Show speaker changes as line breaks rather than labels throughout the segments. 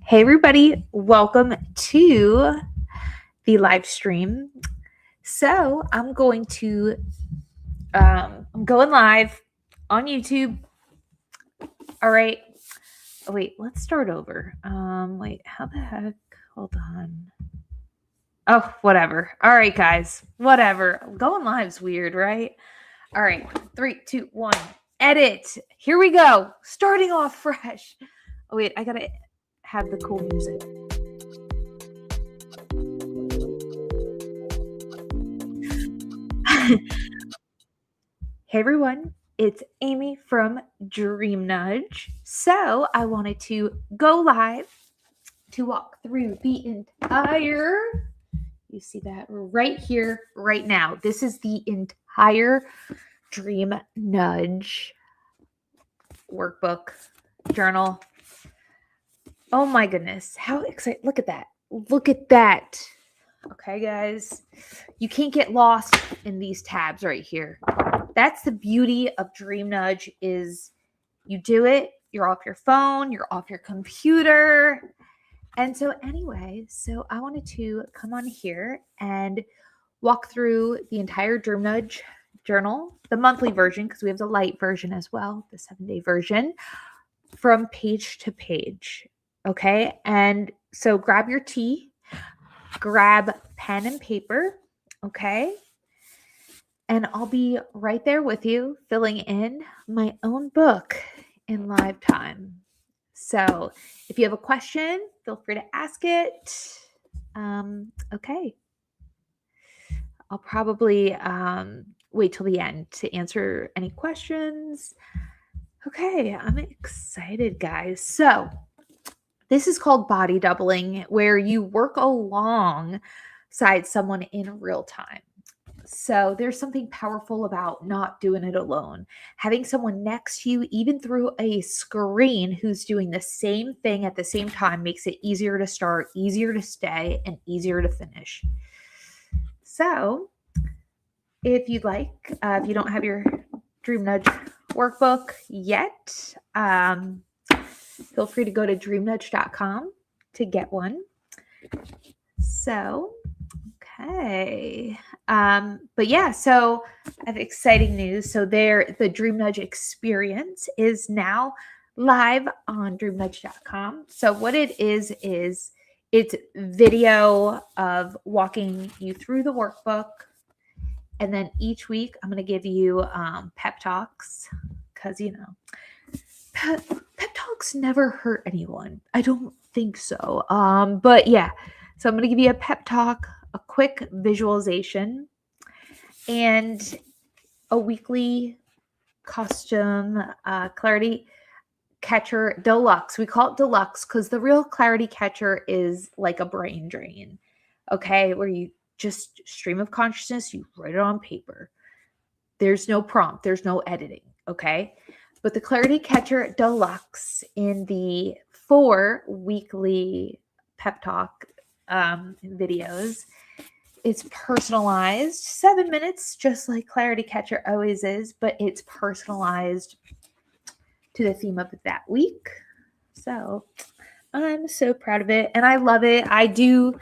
Hey everybody, welcome to the live stream. So I'm going live on YouTube. All right. Oh, wait, let's start over. Wait, how the heck? Hold on. Oh, whatever. All right, guys, whatever. Going live's weird, right? All right, 3, 2, 1, edit. Here we go. Starting off fresh. Oh, wait, I gotta have the cool music. Hey everyone, it's Amy from DreamNudge. So I wanted to go live to walk through the entire, you see that right here, right now. This is the entire DreamNudge workbook, journal. Oh my goodness, how exciting. Look at that. Look at that. Okay, guys, you can't get lost in these tabs right here. That's the beauty of DreamNudge is you do it, you're off your phone, you're off your computer. And so anyway, so I wanted to come on here and walk through the entire DreamNudge journal, the monthly version, because we have the light version as well, the 7-day version, from page to page. Okay, and so grab your tea, grab pen and paper, okay? And I'll be right there with you, filling in my own book in live time. So if you have a question, feel free to ask it. Okay. I'll probably wait till the end to answer any questions. Okay, I'm excited, guys. So this is called body doubling, where you work alongside someone in real time. So there's something powerful about not doing it alone. Having someone next to you, even through a screen, who's doing the same thing at the same time makes it easier to start, easier to stay, and easier to finish. So if you'd like, if you don't have your DreamNudge workbook yet, feel free to go to DreamNudge.com to get one. So, okay. But yeah, so I have exciting news. So the DreamNudge experience is now live on DreamNudge.com. So what it is it's video of walking you through the workbook. And then each week I'm going to give you pep talks because, you know, pep talks never hurt anyone. I don't think so. But yeah, so I'm going to give you a pep talk, a quick visualization, and a weekly custom clarity catcher deluxe. We call it deluxe because the real clarity catcher is like a brain drain, okay, where you just stream of consciousness, you write it on paper. There's no prompt, there's no editing, okay? But the clarity catcher deluxe in the 4 weekly pep talk videos, it's personalized, 7 minutes, just like clarity catcher always is, but it's personalized to the theme of that week. So I'm so proud of it and I love it. I do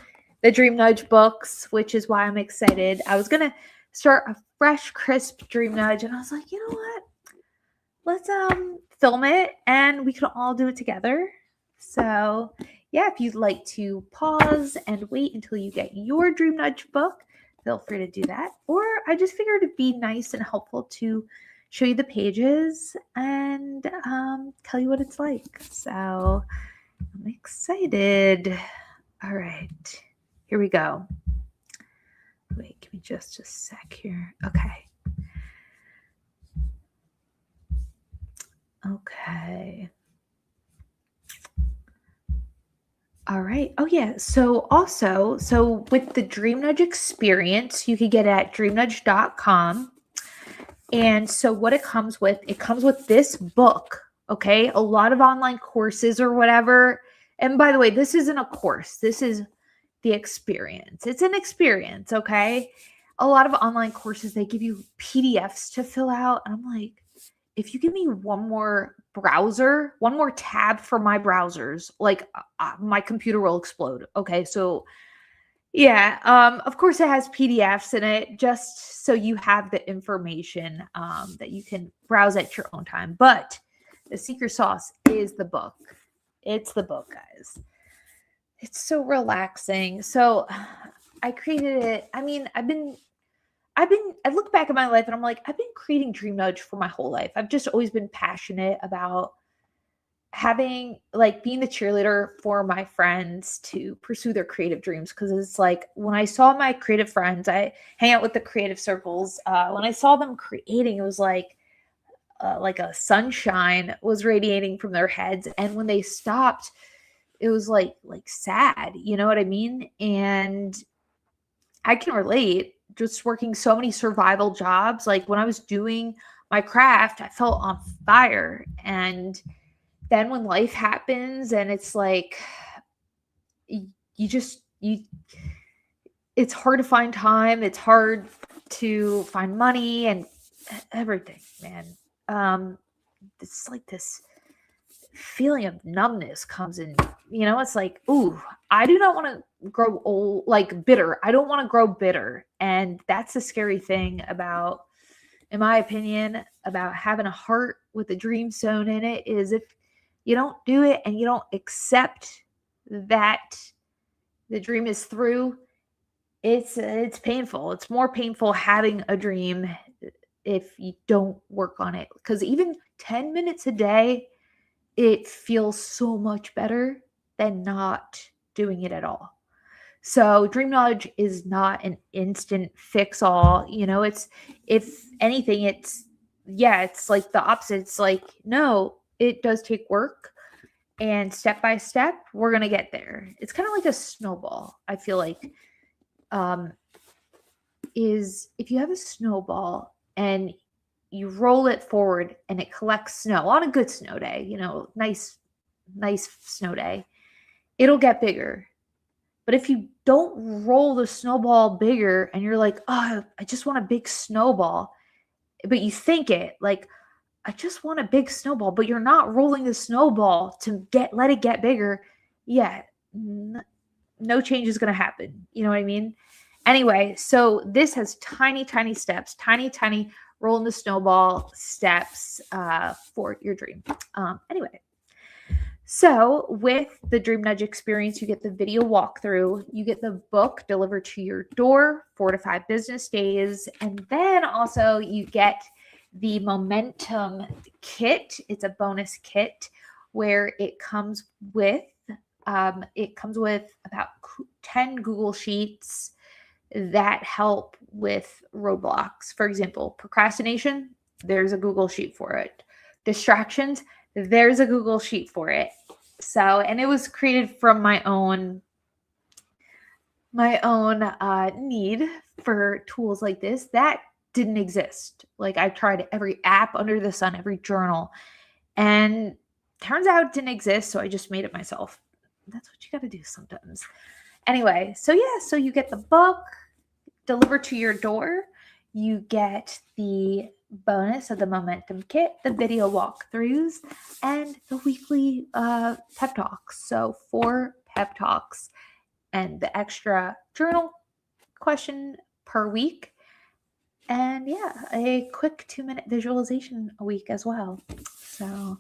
the DreamNudge books, which is why I'm excited. I was going to start a fresh, crisp DreamNudge, and I was like, you know what? Let's film it, and we can all do it together. So yeah, if you'd like to pause and wait until you get your DreamNudge book, feel free to do that. Or I just figured it'd be nice and helpful to show you the pages and tell you what it's like. So I'm excited. All right. Here we go. Wait, give me just a sec here. Okay. Okay. All right. Oh, yeah. So also, so with the DreamNudge experience, you could get it at DreamNudge.com. And so what it comes with this book, okay? A lot of online courses or whatever. And by the way, this isn't a course. This is the experience. It's an experience, okay? A lot of online courses, they give you PDFs to fill out. And I'm like, if you give me one more browser, one more tab for my browsers, like my computer will explode. Okay. So yeah, of course it has PDFs in it just so you have the information that you can browse at your own time. But the secret sauce is the book. It's the book, guys. It's so relaxing. So I created it. I mean, I look back at my life and I'm like, I've been creating DreamNudge for my whole life. I've just always been passionate about having, like, being the cheerleader for my friends to pursue their creative dreams. Because it's like when I saw my creative friends, I hang out with the creative circles. When I saw them creating, it was like a sunshine was radiating from their heads, and when they stopped, it was like sad. You know what I mean? And I can relate. Just working so many survival jobs, like when I was doing my craft, I felt on fire, and then when life happens and it's like it's hard to find time, it's hard to find money and everything, man. It's like this feeling of numbness comes in. It's like, ooh, I do not want to grow old, like bitter. I don't want to grow bitter. And that's the scary thing about, in my opinion, about having a heart with a dream sewn in it, is if you don't do it and you don't accept that the dream is through, it's painful. It's more painful having a dream if you don't work on it. Because even 10 minutes a day, it feels so much better than not doing it at all. So DreamNudge is not an instant fix all. It's, if anything, it's like the opposite. It's like, no, it does take work, and step by step, we're going to get there. It's kind of like a snowball. I feel like, is if you have a snowball and you roll it forward and it collects snow on a good snow day, nice snow day, it'll get bigger. But if you don't roll the snowball bigger and you're like, oh, I just want a big snowball, but you think it like, I just want a big snowball, but you're not rolling the snowball to let it get bigger. Yeah, no change is going to happen. You know what I mean? Anyway, so this has tiny, tiny steps, tiny rolling the snowball steps for your dream. Anyway, so with the DreamNudge experience, you get the video walkthrough, you get the book delivered to your door, 4 to 5 business days, and then also you get the Momentum kit. It's a bonus kit where it comes with about 10 Google Sheets that help with roadblocks. For example, procrastination, there's a Google Sheet for it. Distractions, there's a Google Sheet for it. So, and it was created from my own need for tools like this that didn't exist. Like, I tried every app under the sun, every journal, and turns out it didn't exist. So I just made it myself. That's what you got to do sometimes. Anyway, so yeah, so you get the book delivered to your door. You get the bonus of the Momentum kit, the video walkthroughs, and the weekly pep talks. So 4 pep talks and the extra journal question per week. And yeah, a quick 2-minute visualization a week as well. So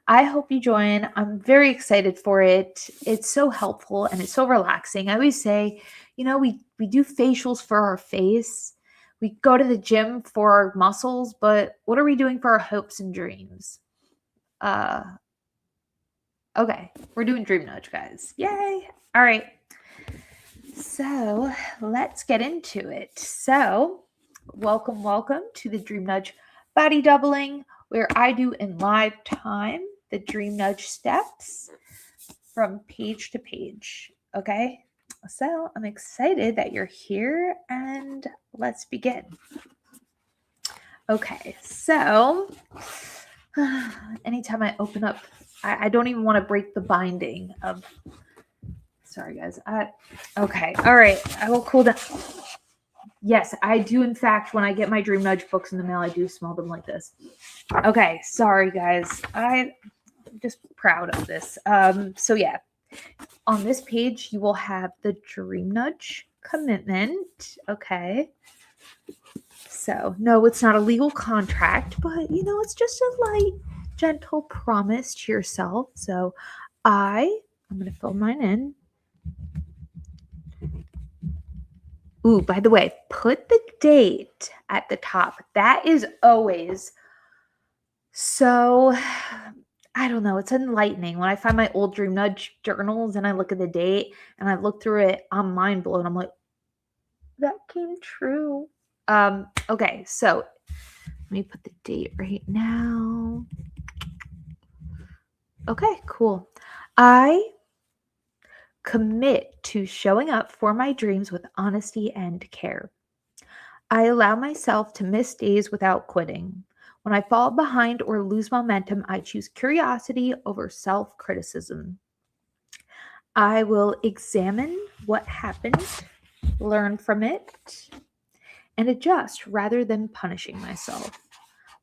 I hope you join. I'm very excited for it. It's so helpful and it's so relaxing. I always say, we do facials for our face. We go to the gym for our muscles, but what are we doing for our hopes and dreams? Okay, we're doing DreamNudge, guys. Yay. All right. So let's get into it. So welcome to the DreamNudge body doubling, where I do in live time the DreamNudge steps from page to page. Okay, so I'm excited that you're here, and let's begin. Okay, so anytime I open up, I don't even want to break the binding of. Sorry, guys. Okay, all right. I will cool down. Yes, I do. In fact, when I get my DreamNudge books in the mail, I do smell them like this. Okay, sorry guys. I'm just proud of this. So yeah, on this page you will have the DreamNudge commitment. Okay. So no, it's not a legal contract, but it's just a light, gentle promise to yourself. So I'm gonna fill mine in. Ooh, by the way, put the date at the top. That is always so, I don't know, it's enlightening. When I find my old DreamNudge journals and I look at the date and I look through it, I'm mind blown. I'm like, that came true. Okay, so let me put the date right now. Okay, cool. I commit to showing up for my dreams with honesty and care. I allow myself to miss days without quitting. When I fall behind or lose momentum, I choose curiosity over self criticism. I will examine what happened, learn from it, and adjust rather than punishing myself.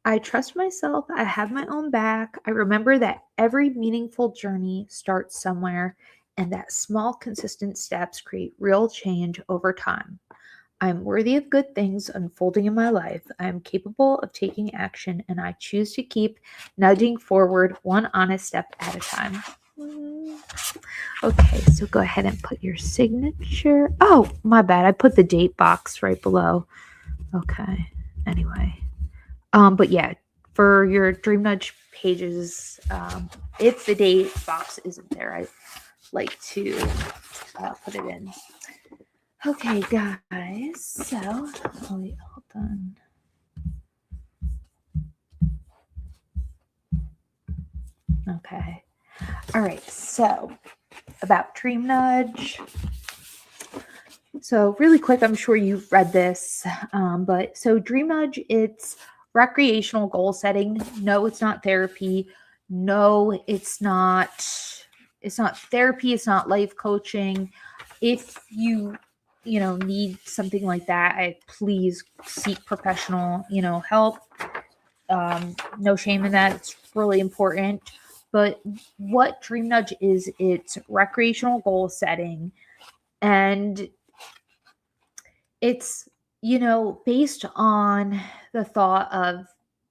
I trust myself. I have my own back. I remember that every meaningful journey starts somewhere and that small, consistent steps create real change over time. I am worthy of good things unfolding in my life. I am capable of taking action, and I choose to keep nudging forward one honest step at a time. Okay, so go ahead and put your signature. Oh, my bad. I put the date box right below. Okay. Anyway. But yeah, for your DreamNudge pages, if the date box isn't there, I like to put it in. Okay, guys, so, wait, hold on. Okay. All right, so about DreamNudge. So really quick, I'm sure you've read this, but so DreamNudge, it's recreational goal setting. No, it's not therapy. No, it's not therapy. It's not life coaching. If you need something like that, please seek professional help. No shame in that. It's really important. But what DreamNudge is, it's recreational goal setting, and it's based on the thought of,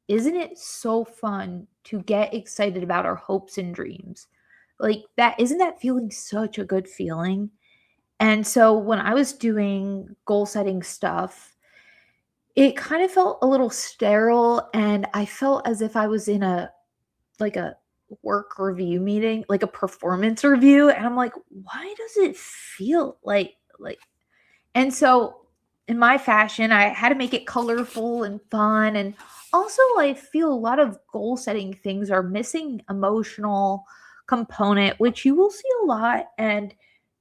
isn't it so fun to get excited about our hopes and dreams? Like that, isn't that feeling such a good feeling? And so when I was doing goal setting stuff, it kind of felt a little sterile, and I felt as if I was in a work review meeting, like a performance review, and I'm like, why does it feel like and so in my fashion, I had to make it colorful and fun, and also I feel a lot of goal setting things are missing emotional component, which you will see a lot. And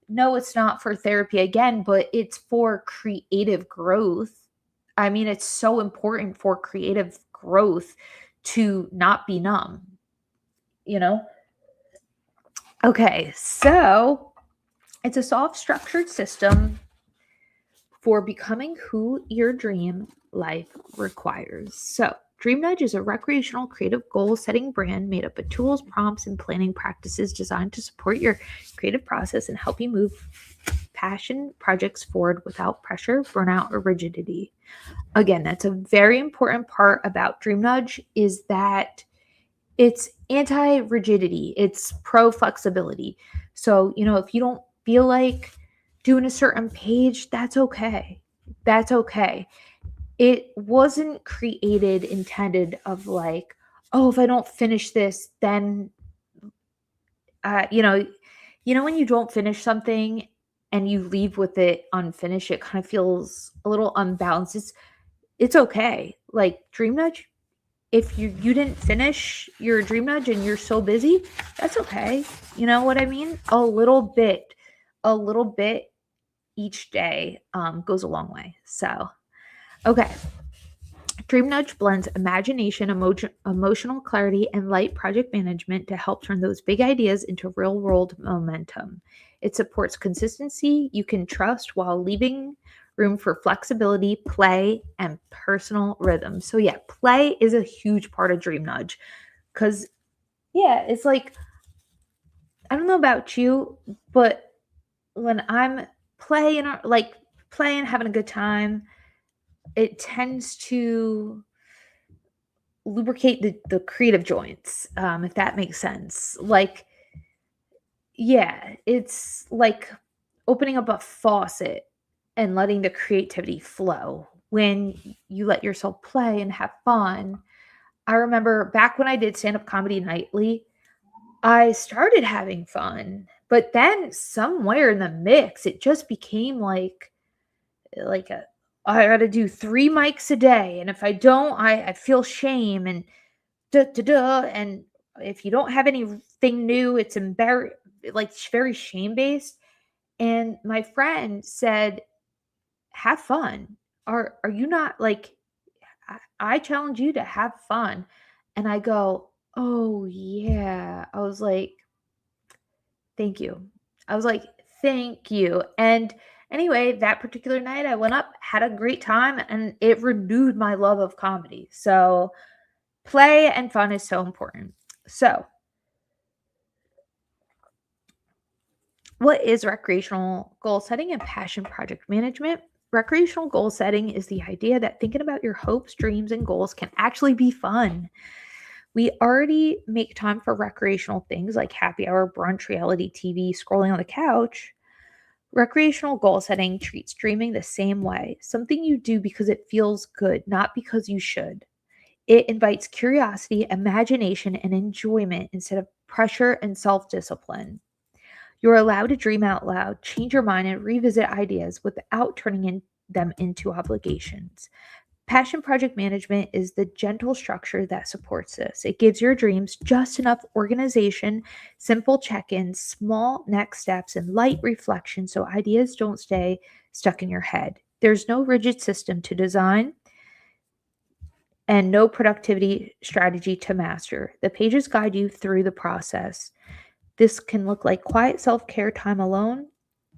no, it's not for therapy again, but it's for creative growth. I mean, it's so important for creative growth to not be numb, you know? Okay, so it's a soft structured system for becoming who your dream life requires. So, DreamNudge is a recreational creative goal setting brand made up of tools, prompts, and planning practices designed to support your creative process and help you move passion projects forward without pressure, burnout, or rigidity. Again, that's a very important part about DreamNudge, is that it's anti-rigidity, it's pro-flexibility. So, if you don't feel like doing a certain page, that's okay. That's okay. It wasn't intended of like, oh, if I don't finish this, then when you don't finish something and you leave with it unfinished, it kind of feels a little unbalanced. It's okay. Like DreamNudge, if you didn't finish your DreamNudge and you're so busy, that's okay. You know what I mean? A little bit each day goes a long way. So, okay. DreamNudge blends imagination, emotional clarity, and light project management to help turn those big ideas into real world momentum. It supports consistency you can trust while leaving room for flexibility, play, and personal rhythm. So yeah, play is a huge part of DreamNudge because yeah, it's like, I don't know about you, but when I'm playing having a good time, it tends to lubricate the creative joints, if that makes sense. Like, yeah, it's like opening up a faucet and letting the creativity flow when you let yourself play and have fun. I remember back when I did stand-up comedy nightly, I started having fun, but then somewhere in the mix, it just became like a I gotta do 3 mics a day, and if I don't, I feel shame and da da da. And if you don't have anything new, it's very shame based. And my friend said, "Have fun. Are you not like I challenge you to have fun?" And I go, "Oh yeah." I was like, "Thank you." I was like, "Thank you." And anyway, that particular night I went up, had a great time, and it renewed my love of comedy. So, play and fun is so important. So, what is recreational goal setting and passion project management? Recreational goal setting is the idea that thinking about your hopes, dreams, and goals can actually be fun. We already make time for recreational things like happy hour, brunch, reality TV, scrolling on the couch. Recreational goal setting treats dreaming the same way, something you do because it feels good, not because you should. It invites curiosity, imagination, and enjoyment instead of pressure and self discipline. You're allowed to dream out loud, change your mind, and revisit ideas without them into obligations. Passion project management is the gentle structure that supports this. It gives your dreams just enough organization, simple check ins, small next steps, and light reflection so ideas don't stay stuck in your head. There's no rigid system to design and no productivity strategy to master. The pages guide you through the process. This can look like quiet self care time alone,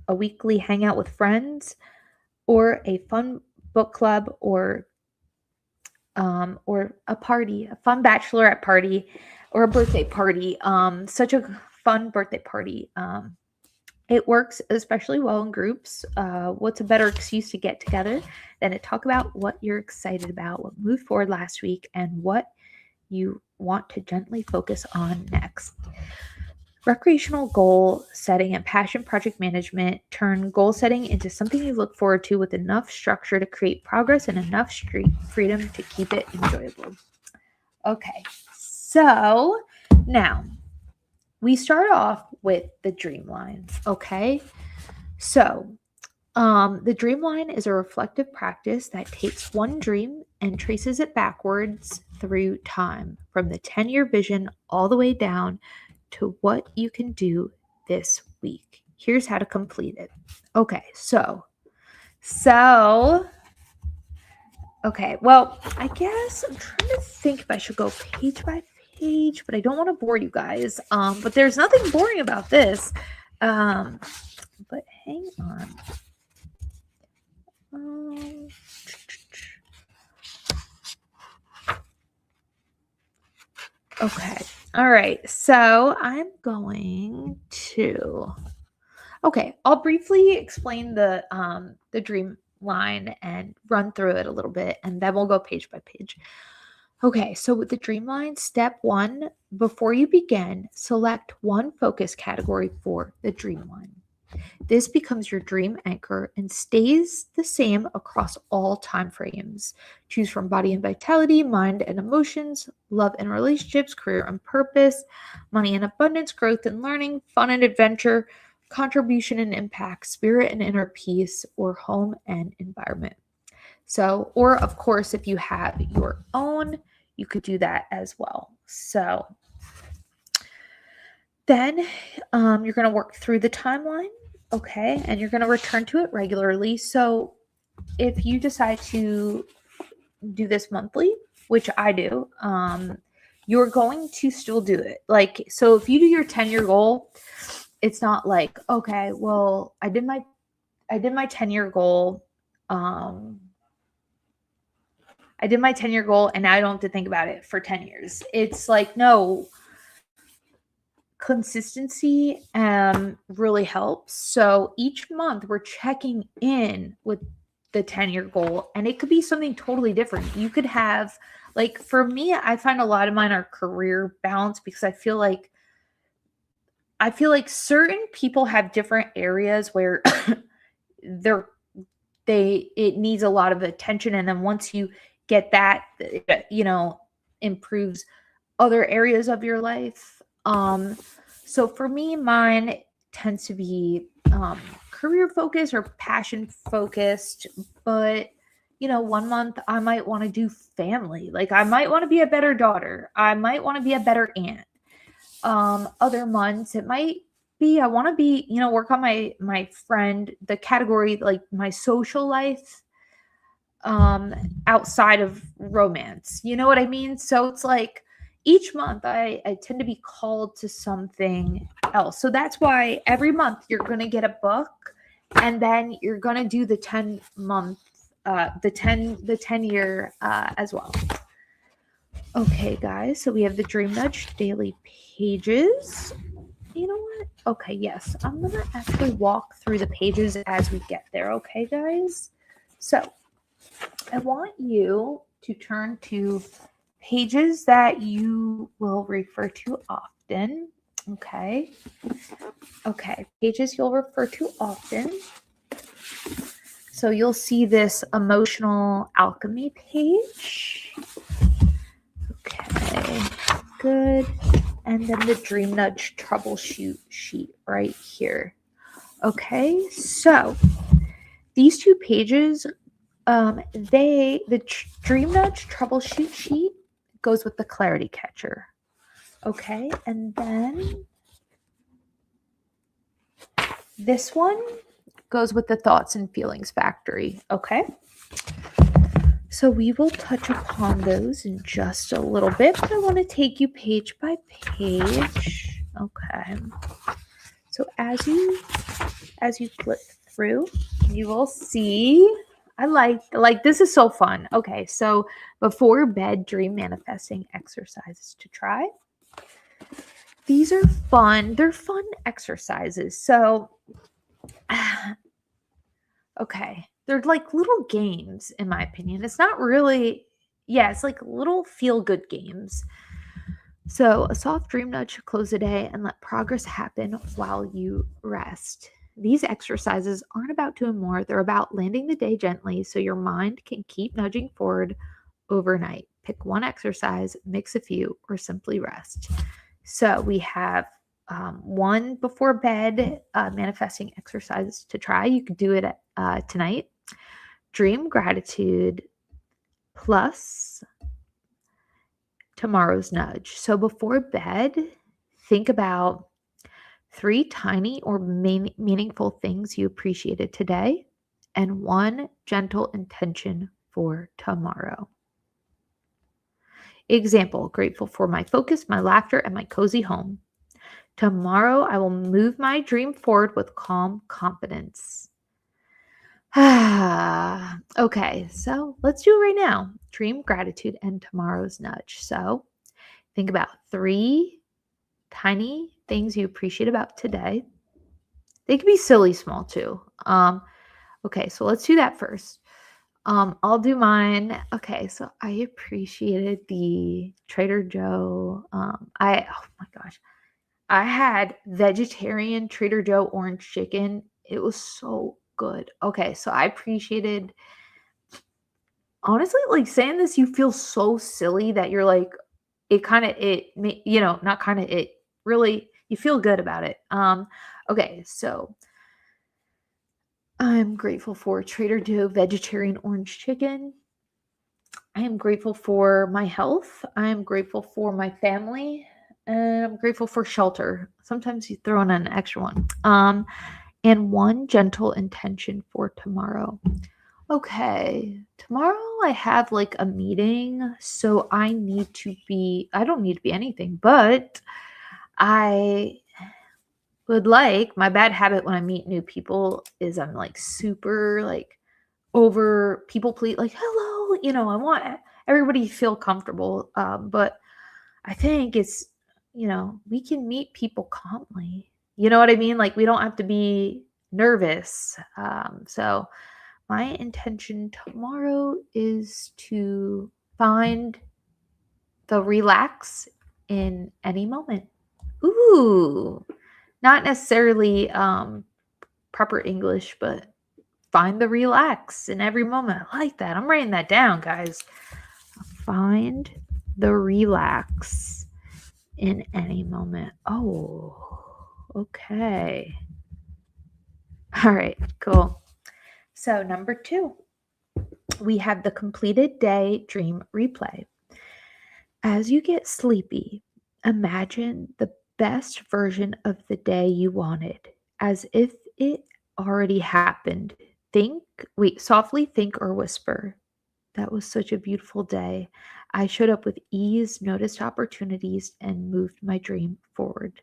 a weekly hangout with friends, or a fun book club, or a party, a fun bachelorette party, or a birthday party. Such a fun birthday party. It works especially well in groups. What's a better excuse to get together than to talk about what you're excited about, what moved forward last week, and what you want to gently focus on next? Recreational goal setting and passion project management turn goal setting into something you look forward to with enough structure to create progress and enough street freedom to keep it enjoyable. Okay, so now we start off with the dream line. Okay, so the dream line is a reflective practice that takes one dream and traces it backwards through time, from the 10-year vision all the way down to what you can do this week. Here's how to complete it. Okay, okay, well, I guess I'm trying to think if I should go page by page, but I don't want to bore you guys. But there's nothing boring about this. But hang on. Okay. All right. So I'm going to. Okay, I'll briefly explain the dream line and run through it a little bit, and then we'll go page by page. Okay, so with the dream line, step 1, before you begin, select one focus category for the dream line. This becomes your dream anchor and stays the same across all time frames. Choose from body and vitality, mind and emotions, love and relationships, career and purpose, money and abundance, growth and learning, fun and adventure, contribution and impact, spirit and inner peace, or home and environment. So, or of course, if you have your own, you could do that as well. So then you're going to work through the timeline. Okay, and you're going to return to it regularly. So if you decide to do this monthly, which I do, you're going to still do it. Like, so if you do your 10-year goal, it's not like, okay, well, I did my 10-year goal I did my 10-year goal and now I don't have to think about it for 10 years. It's like, no, consistency really helps. So each month we're checking in with the 10-year goal, and it could be something totally different. You could have, like, for me, I find a lot of mine are career balance, because I feel like certain people have different areas where they're it needs a lot of attention, and then once you get that, improves other areas of your life. So for me, mine tends to be career focused or passion focused, but 1 month I might want to do family. Like, I might want to be a better daughter, I might want to be a better aunt. Other months it might be I want to be, work on my friend, the category, like my social life, outside of romance. You know what I mean? So it's like each month I tend to be called to something else. So that's why every month you're going to get a book, and then you're going to do the 10-month, the 10 year as well. Okay, guys, so we have the DreamNudge daily pages. You know what? Okay, yes, I'm going to actually walk through the pages as we get there. Okay, guys? So I want you to turn to pages that you will refer to often. Okay. Okay, pages you'll refer to often. So you'll see this emotional alchemy page. Okay, good. And then the DreamNudge troubleshoot sheet right here. Okay, so these two pages, the DreamNudge troubleshoot sheet goes with the clarity catcher. Okay, and then this one goes with the thoughts and feelings factory. Okay, so we will touch upon those in just a little bit, but I want to take you page by page. Okay, so as you flip through, you will see, I like this is so fun. Okay, so before bed dream manifesting exercises to try. These are fun. They're fun exercises. So okay, they're like little games, in my opinion. It's not really, it's like little feel-good games. So a soft dream nudge to close the day and let progress happen while you rest. These exercises aren't about doing more. They're about landing the day gently so your mind can keep nudging forward overnight. Pick one exercise, mix a few, or simply rest. So we have one before bed manifesting exercises to try. You could do it tonight. Dream gratitude plus tomorrow's nudge. So before bed, think about 3 tiny or meaningful things you appreciated today and 1 gentle intention for tomorrow. Example, grateful for my focus, my laughter, and my cozy home. Tomorrow, I will move my dream forward with calm confidence. Okay, so let's do it right now. Dream gratitude and tomorrow's nudge. So think about 3 tiny things you appreciate about today. They could be silly small too. Okay, so let's do that first. I'll do mine. Okay, so I appreciated the Trader Joe. Oh my gosh. I had vegetarian Trader Joe orange chicken. It was so good. Okay, so I appreciated, honestly, like saying this, you feel so silly that you're like, really, you feel good about it. Okay, so I'm grateful for Trader Joe vegetarian orange chicken. I am grateful for my health. I am grateful for my family. And I'm grateful for shelter. Sometimes you throw in an extra one. And 1 gentle intention for tomorrow. Okay, tomorrow I have like a meeting, so I don't need to be anything, but I would like, my bad habit when I meet new people is I'm like super like over people please, like, hello, I want everybody to feel comfortable. But I think it's, we can meet people calmly. You know what I mean? Like, we don't have to be nervous. So my intention tomorrow is to find the relax in any moment. Ooh, not necessarily proper English, but find the relax in every moment. I like that. I'm writing that down, guys. Find the relax in any moment. Oh, okay. All right, cool. So, number 2, we have the completed day dream replay. As you get sleepy, imagine the best version of the day you wanted, as if it already happened. Softly think or whisper. That was such a beautiful day. I showed up with ease, noticed opportunities, and moved my dream forward.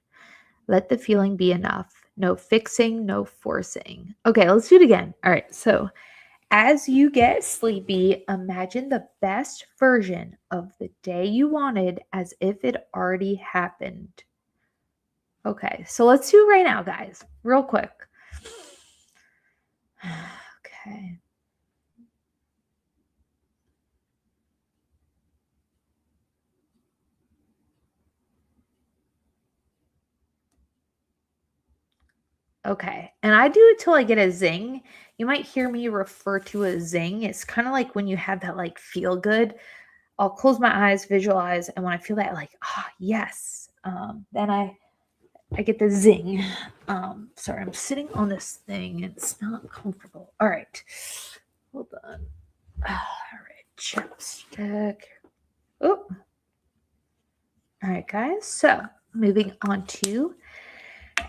Let the feeling be enough. No fixing, no forcing. Okay, let's do it again. All right, so as you get sleepy, imagine the best version of the day you wanted as if it already happened. Okay, so let's do it right now, guys, real quick. Okay. Okay, and I do it till I get a zing. You might hear me refer to a zing. It's kind of like when you have that like feel good. I'll close my eyes, visualize, and when I feel that like, yes, then I get the zing. Sorry, I'm sitting on this thing. It's not comfortable. All right, hold on. All right, chapstick. Oh, all right, guys. So moving on to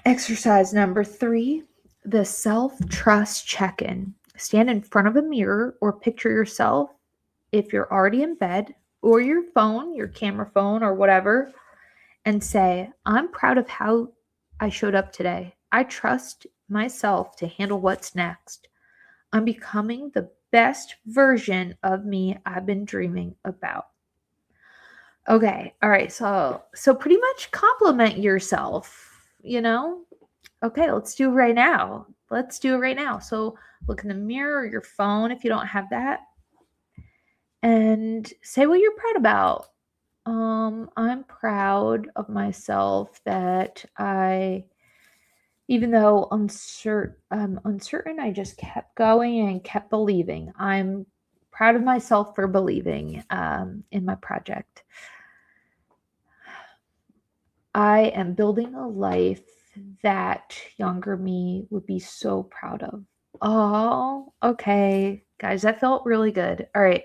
exercise number 3, the self-trust check-in. Stand in front of a mirror or picture yourself if you're already in bed, or your phone, your camera phone or whatever, and say, I'm proud of how I showed up today. I trust myself to handle what's next. I'm becoming the best version of me I've been dreaming about. Okay, all right. So pretty much compliment yourself. Okay, let's do it right now. Let's do it right now. So look in the mirror or your phone if you don't have that, and say what you're proud about. I'm proud of myself that even though uncertain, I just kept going and kept believing. I'm proud of myself for believing in my project. I am building a life that younger me would be so proud of. Oh, okay. Guys, that felt really good. All right.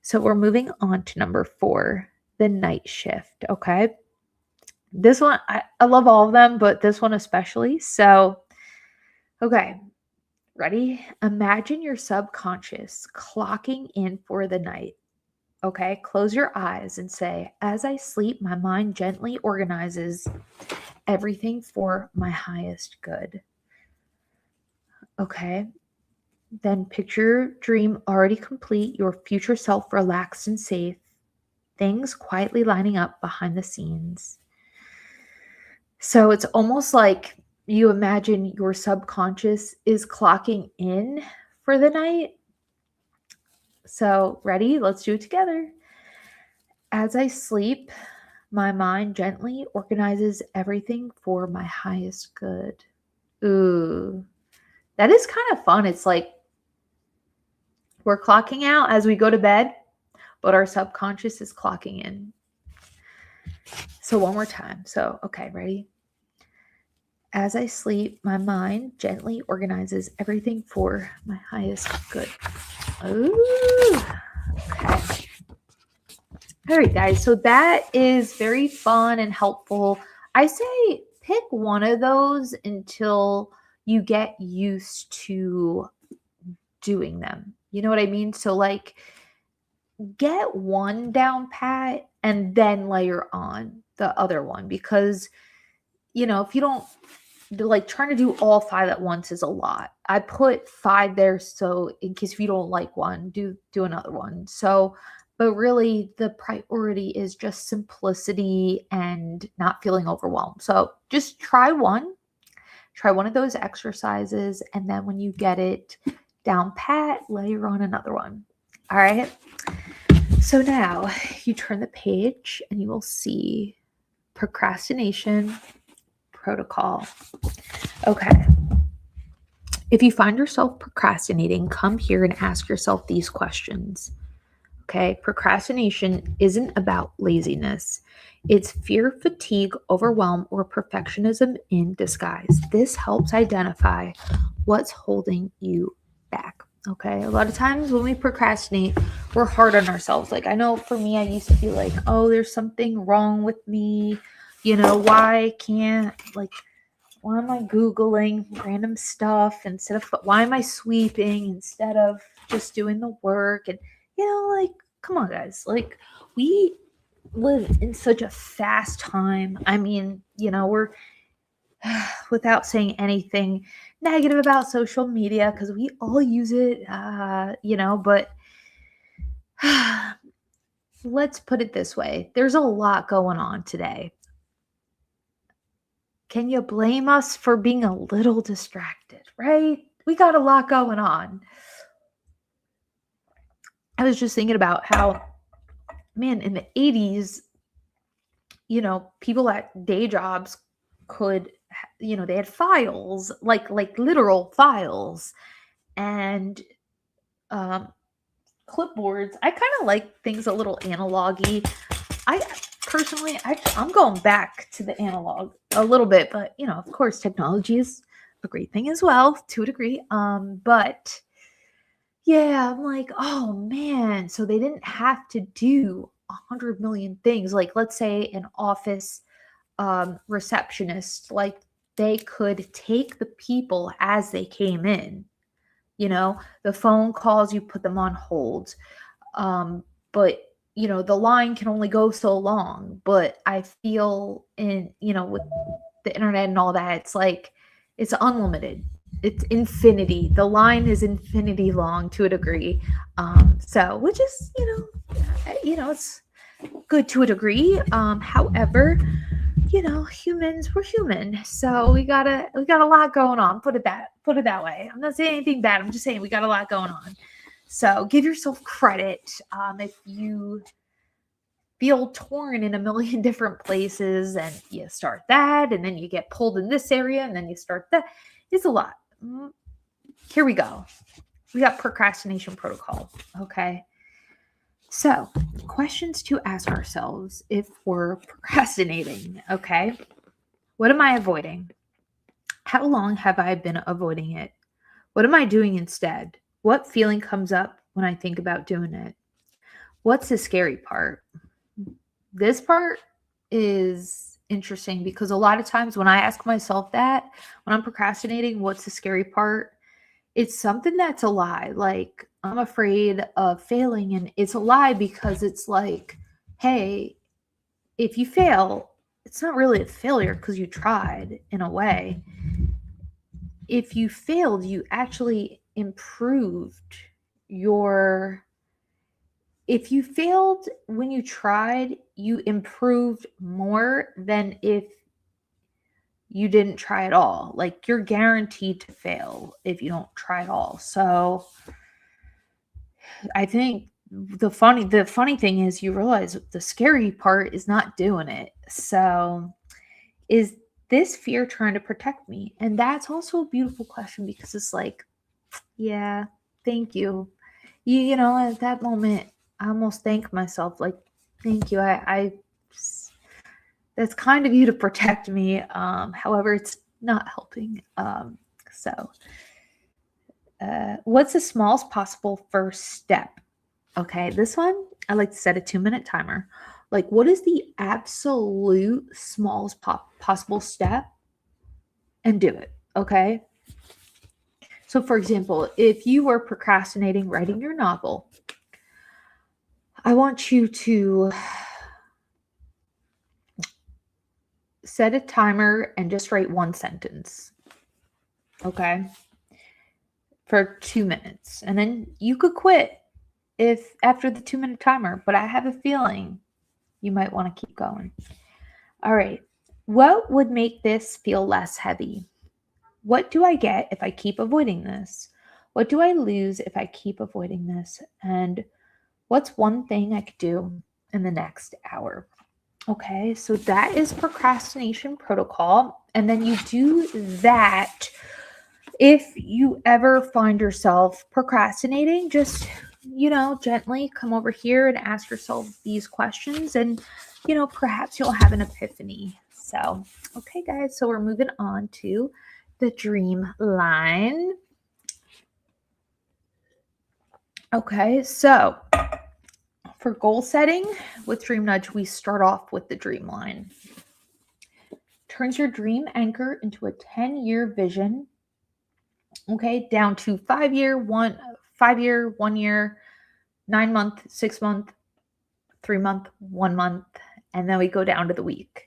So we're moving on to number 4, the night shift. Okay. This one, I love all of them, but this one especially. So, okay. Ready? Imagine your subconscious clocking in for the night. Okay. Close your eyes and say, as I sleep, my mind gently organizes everything for my highest good. Okay. Then picture your dream already complete, your future self relaxed and safe, things quietly lining up behind the scenes. So it's almost like you imagine your subconscious is clocking in for the night. So, ready? Let's do it together. As I sleep, my mind gently organizes everything for my highest good. Ooh, that is kind of fun. It's like we're clocking out as we go to bed, but our subconscious is clocking in. So one more time. So, okay, ready? As I sleep, my mind gently organizes everything for my highest good. Ooh, okay. All right, guys. So that is very fun and helpful. I say pick one of those until you get used to doing them. You know what I mean? So, like, get one down pat and then layer on the other one, because if you don't like trying to do all 5 at once is a lot. I put 5 there so in case if you don't like one, do another one. So, but really the priority is just simplicity and not feeling overwhelmed. So just try one of those exercises, and then when you get it down pat, layer on another one. All right. So now you turn the page and you will see procrastination protocol. Okay. If you find yourself procrastinating, come here and ask yourself these questions. Okay. Procrastination isn't about laziness. It's fear, fatigue, overwhelm, or perfectionism in disguise. This helps identify what's holding you back. Okay. A lot of times when we procrastinate, we're hard on ourselves. Like, I know for me, I used to be like, oh, there's something wrong with me. Why can't, like, why am I Googling random stuff instead of, why am I sweeping instead of just doing the work? And, like, come on, guys. Like, we live in such a fast time. I mean, we're, without saying anything negative about social media, because we all use it, but let's put it this way. There's a lot going on today. Can you blame us for being a little distracted, right? We got a lot going on. I was just thinking about how, man, in the 80s, people at day jobs could, they had files, like literal files and clipboards. I kind of like things a little analog-y. I'm going back to the analog a little bit, but of course, technology is a great thing as well to a degree. But yeah, I'm like, oh man, so they didn't have to do 100 million things. Like, let's say an office receptionist, like they could take the people as they came in. The phone calls, you put them on hold. But the line can only go so long. But I feel with the internet and all that, it's like, it's unlimited. It's infinity. The line is infinity long to a degree. So, which is, it's good to a degree. However, humans, we're human. So we got a lot going on. Put it that way. I'm not saying anything bad. I'm just saying we got a lot going on. So give yourself credit if you feel torn in a million different places and you start that and then you get pulled in this area and then you start that. It's a lot. Here we go. We got procrastination protocol. Okay. So questions to ask ourselves if we're procrastinating. Okay. What am I avoiding? How long have I been avoiding it? What am I doing instead? What feeling comes up when I think about doing it? What's the scary part? This part is interesting because a lot of times when I ask myself that, when I'm procrastinating, what's the scary part? It's something that's a lie. Like, I'm afraid of failing, and it's a lie because it's like, hey, if you fail, it's not really a failure because you tried in a way. If you failed, you actually improved if you failed when you tried, you improved more than if you didn't try at all. Like, you're guaranteed to fail if you don't try at all. So I think the funny thing is you realize the scary part is not doing it. So is this fear trying to protect me? And that's also a beautiful question because it's like, yeah, thank you. At that moment, I almost thank myself, like, thank you. That's kind of you to protect me. However, it's not helping. What's the smallest possible first step? Okay, this one, I like to set a 2-minute timer. Like, what is the absolute smallest possible step? And do it, okay? So, for example, if you were procrastinating writing your novel, I want you to set a timer and just write one sentence. Okay. For 2 minutes. And then you could quit if after the 2-minute timer, but I have a feeling you might want to keep going. All right. What would make this feel less heavy? What do I get if I keep avoiding this? What do I lose if I keep avoiding this? And what's one thing I could do in the next hour? Okay, so that is procrastination protocol. And then you do that if you ever find yourself procrastinating, just, gently come over here and ask yourself these questions, and, perhaps you'll have an epiphany. So, okay, guys, so we're moving on to the dream line. Okay, so for goal setting with DreamNudge, we start off with the dream line. Turns your dream anchor into a 10-year vision. Okay, down to 5 year, 1 year, 9 month, 6 month, 3 month, 1 month, and then we go down to the week.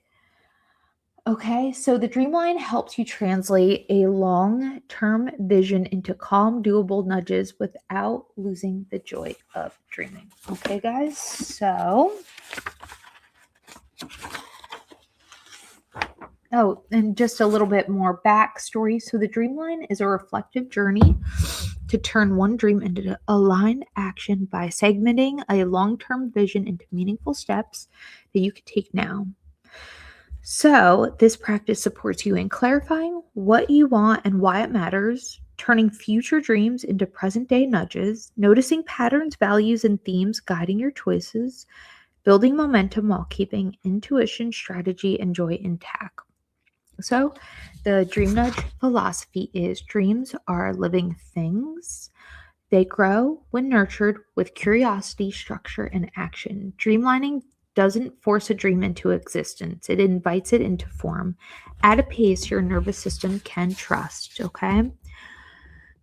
Okay, so the dreamline helps you translate a long-term vision into calm, doable nudges without losing the joy of dreaming. Okay, guys, so and just a little bit more backstory. So the dreamline is a reflective journey to turn one dream into aligned action by segmenting a long-term vision into meaningful steps that you can take now. So this practice supports you in clarifying what you want and why it matters, turning future dreams into present-day nudges, noticing patterns, values, and themes guiding your choices, building momentum while keeping intuition, strategy, and joy intact. So the DreamNudge philosophy is dreams are living things. They grow when nurtured with curiosity, structure, and action. Dreamlining doesn't force a dream into existence. It invites it into form at a pace your nervous system can trust, okay?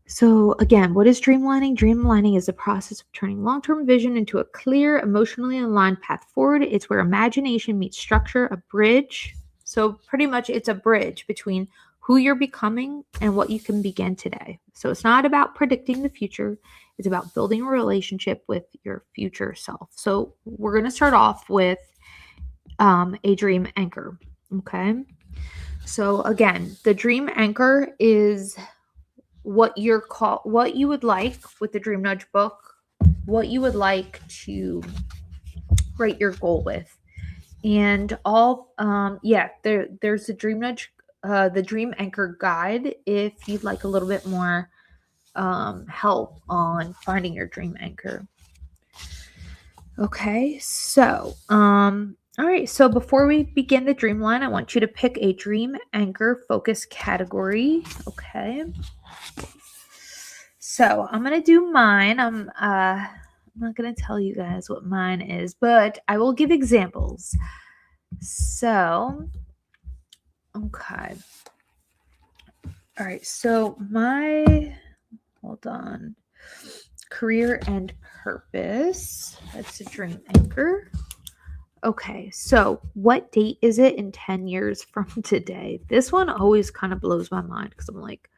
So again, what is dreamlining? Dreamlining is the process of turning long-term vision into a clear, emotionally aligned path forward. It's where imagination meets structure, a bridge. So pretty much it's a bridge between who you're becoming and what you can begin today. So it's not about predicting the future. It's about building a relationship with your future self. So we're going to start off with a dream anchor. Okay. So again, the dream anchor is what you would like with the DreamNudge book, what you would like to write your goal with. And all, there's the DreamNudge, the Dream Anchor Guide if you'd like a little bit more help on finding your dream anchor. Okay, so, all right, so before we begin the dream line, I want you to pick a dream anchor focus category. Okay. So I'm going to do mine. I'm not going to tell you guys what mine is, but I will give examples. So, okay. All right. So hold on. Career and purpose. That's a dream anchor. Okay. So what date is it in 10 years from today? This one always kind of blows my mind because I'm like,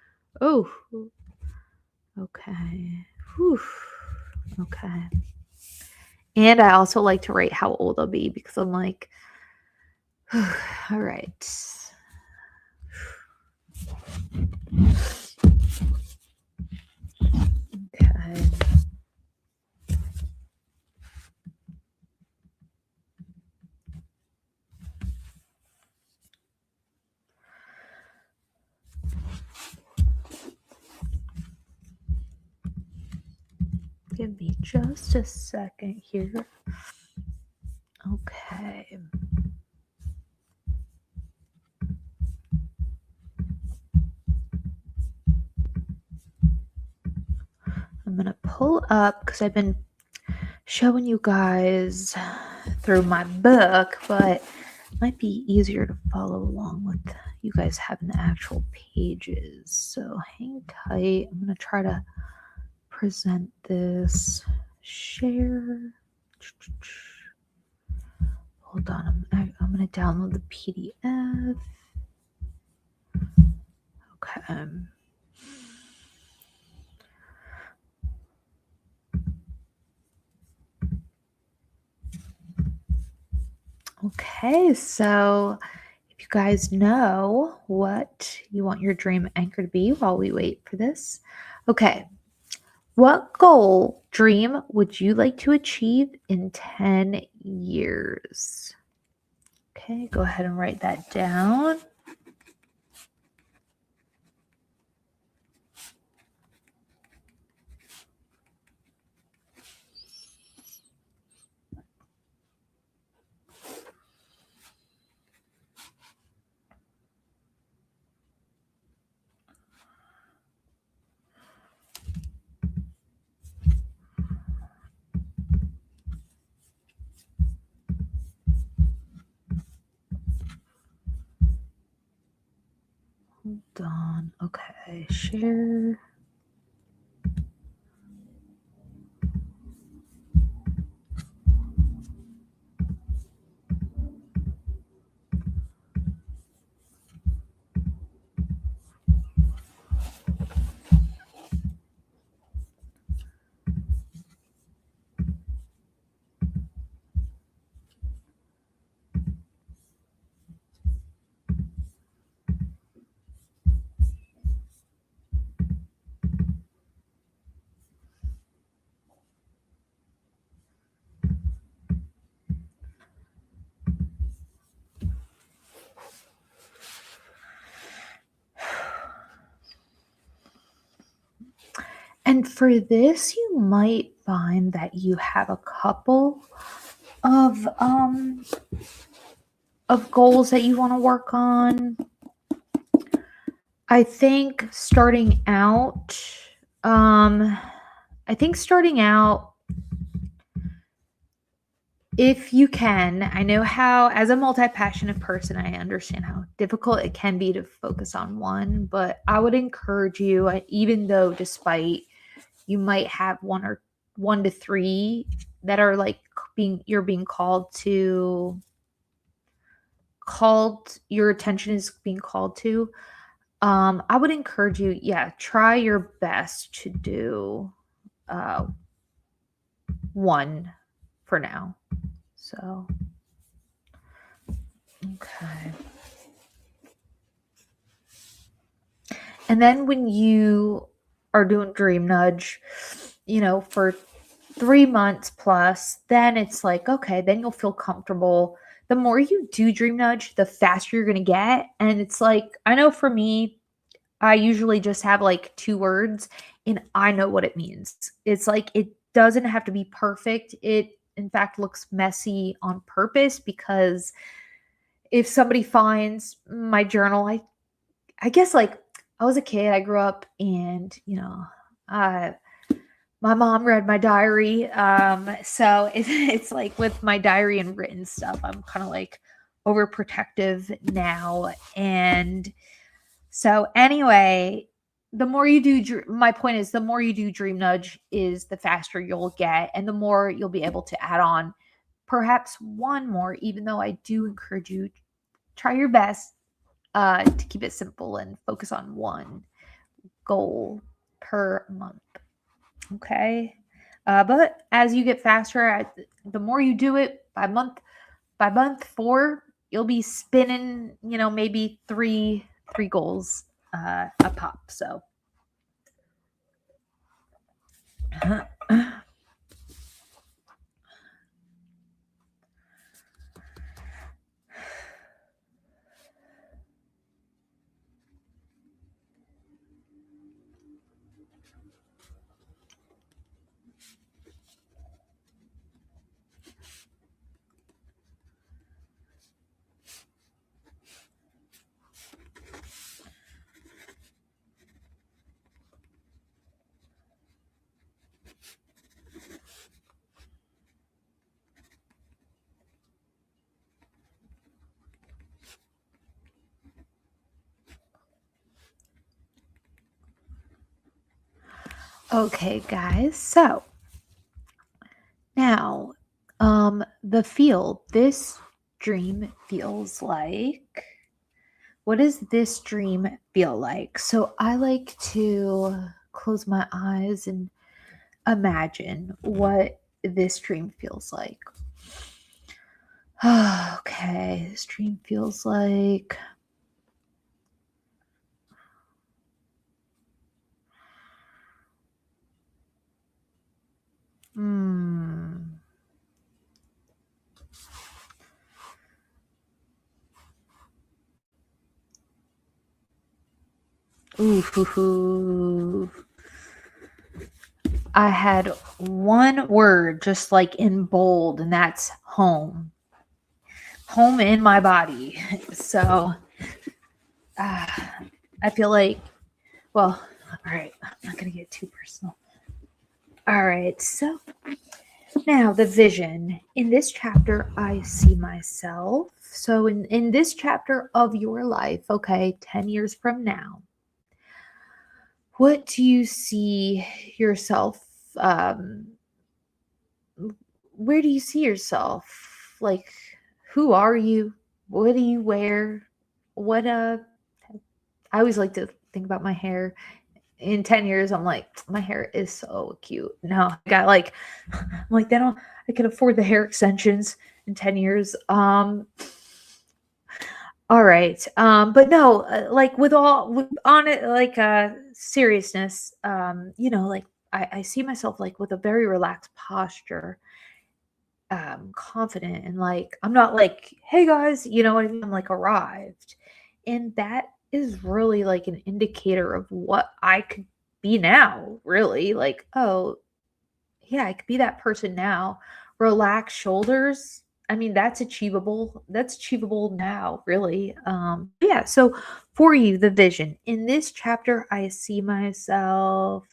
oh, okay. Whew. Okay. And I also like to write how old I'll be because I'm like, all right. Okay. Give me just a second here. Okay. I'm going to pull up because I've been showing you guys through my book, but it might be easier to follow along with you guys having the actual pages. So hang tight. I'm going to try to present this. Share. Hold on, I'm going to download the PDF. Okay. Okay, so if you guys know what you want your dream anchor to be while we wait for this. Okay. What goal, dream would you like to achieve in 10 years? Okay, go ahead and write that down. Hold on. Okay, share. And for this, you might find that you have a couple of goals that you want to work on. I think starting out, if you can, I know how, as a multi-passionate person, I understand how difficult it can be to focus on one, but I would encourage you, even though despite you might have one to three that are like you're being your attention is being called to. I would encourage you, try your best to do one for now. So, okay. And then when you are doing DreamNudge, for 3 months plus, then it's like, okay, then you'll feel comfortable. The more you do DreamNudge, the faster you're going to get. And it's like, I know for me, I usually just have like 2 words and I know what it means. It's like, it doesn't have to be perfect. It, in fact, looks messy on purpose because if somebody finds my journal, I guess like I was a kid, I grew up and, my mom read my diary. So it's like with my diary and written stuff, I'm kind of like overprotective now. And so anyway, my point is the more you do DreamNudge is the faster you'll get and the more you'll be able to add on perhaps one more, even though I do encourage you, try your best to keep it simple and focus on one goal per month. Okay. But as you get faster, the more you do it by month 4, you'll be spinning, maybe three goals a pop. So okay, guys. So now, the field. This dream feels like. What does this dream feel like? So I like to close my eyes and imagine what this dream feels like. Okay, this dream feels like ooh. I had one word just like in bold, and that's home. Home in my body. So I feel like, well, all right, I'm not going to get too personal. All right, so now the vision. In this chapter, I see myself. So in this chapter of your life, okay, 10 years from now, what do you see yourself? Where do you see yourself? Like, who are you? What do you wear? What I always like to think about my hair. In 10 years, I'm like, my hair is so cute. Now I got like, I'm like, then I can afford the hair extensions in 10 years. All right. But no, like on it, like seriousness, like I see myself like with a very relaxed posture, confident, and like I'm not like, hey guys, you know what I mean? I'm like arrived. And that is really like an indicator of what I could be now, really. Like, oh, yeah, I could be that person now. Relaxed shoulders. I mean, that's achievable. That's achievable now, really. Yeah, so for you, the vision. In this chapter, I see myself.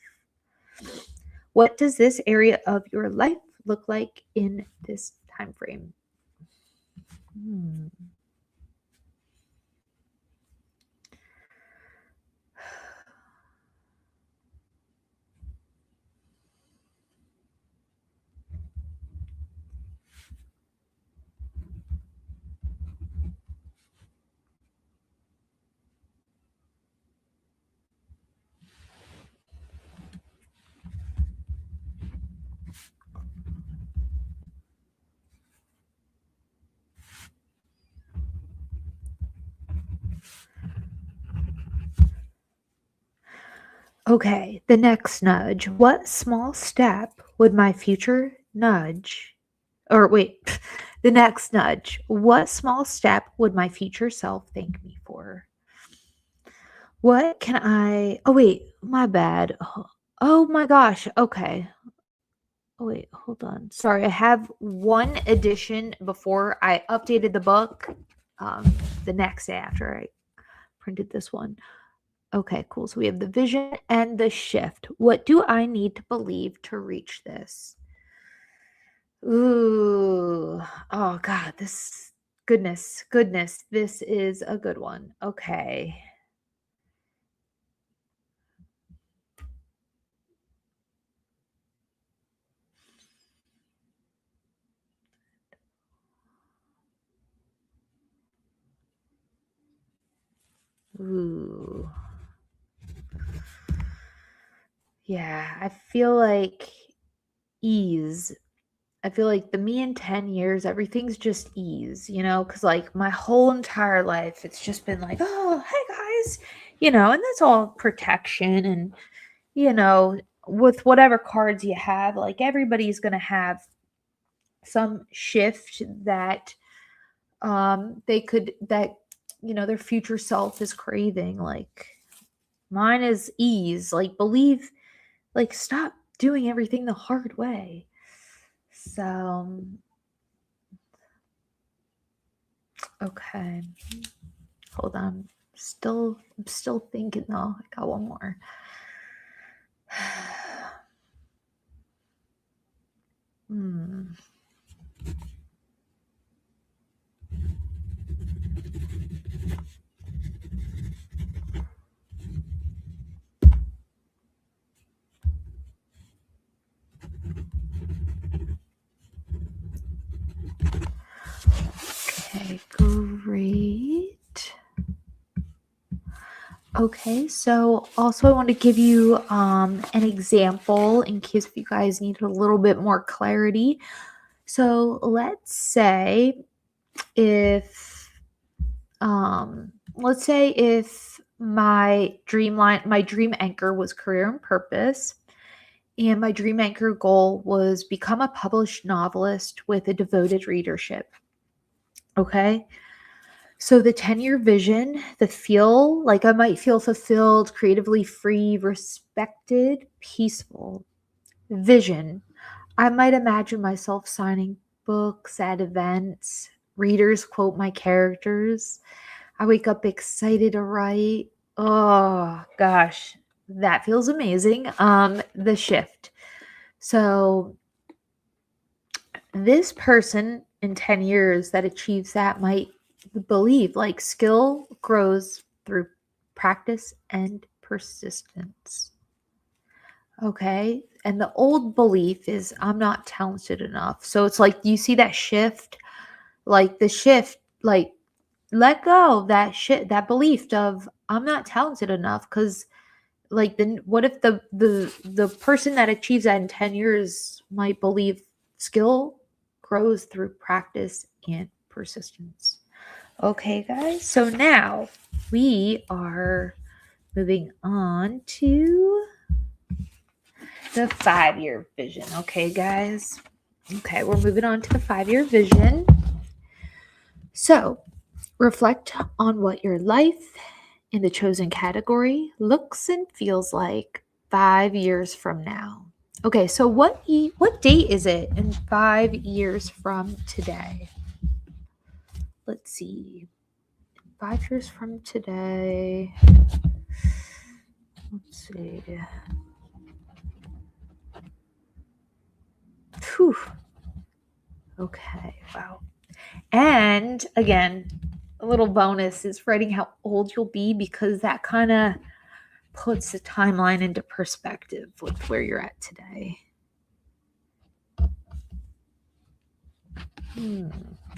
What does this area of your life look like in this time frame? Hmm. Okay, the next nudge. What small step would my future nudge, or wait, the next nudge. What small step would my future self thank me for? What can oh wait, my bad. Oh my gosh. Okay. Oh wait, hold on. Sorry, I have one addition before I updated the book. The next day after I printed this one. Okay, cool. So we have the vision and the shift. What do I need to believe to reach this? Ooh. Oh God, goodness. This is a good one. Okay. Ooh. Yeah, I feel like ease. I feel like the me in 10 years, everything's just ease, because like my whole entire life, it's just been like, oh, hey guys, and that's all protection. And, with whatever cards you have, like everybody's going to have some shift that their future self is craving. Like mine is ease, like believe, like stop doing everything the hard way. So okay, hold on. I'm still thinking though. I got one more. Hmm. Okay, great. Okay, so also I want to give you an example in case you guys need a little bit more clarity. So let's say if my dream anchor was career and purpose, and my dream anchor goal was become a published novelist with a devoted readership. Okay. So the 10-year vision, I might feel fulfilled, creatively free, respected, peaceful. Vision, I might imagine myself signing books at events. Readers quote my characters. I wake up excited to write. Oh gosh, that feels amazing. The shift. So this person in 10 years that achieves that might believe like skill grows through practice and persistence. Okay. And the old belief is I'm not talented enough. So it's like you see that shift, like let go of that belief of I'm not talented enough, because like then what if the person that achieves that in 10 years might believe skill grows through practice and persistence. Okay, guys. So now we are moving on to the 5-year vision. Okay, guys. Okay, we're moving on to the 5-year vision. So reflect on what your life in the chosen category looks and feels like 5 years from now. Okay, so what date is it in 5 years from today? Let's see. 5 years from today. Let's see. Whew. Okay, wow. And again, a little bonus is writing how old you'll be, because that kind of puts the timeline into perspective with where you're at today.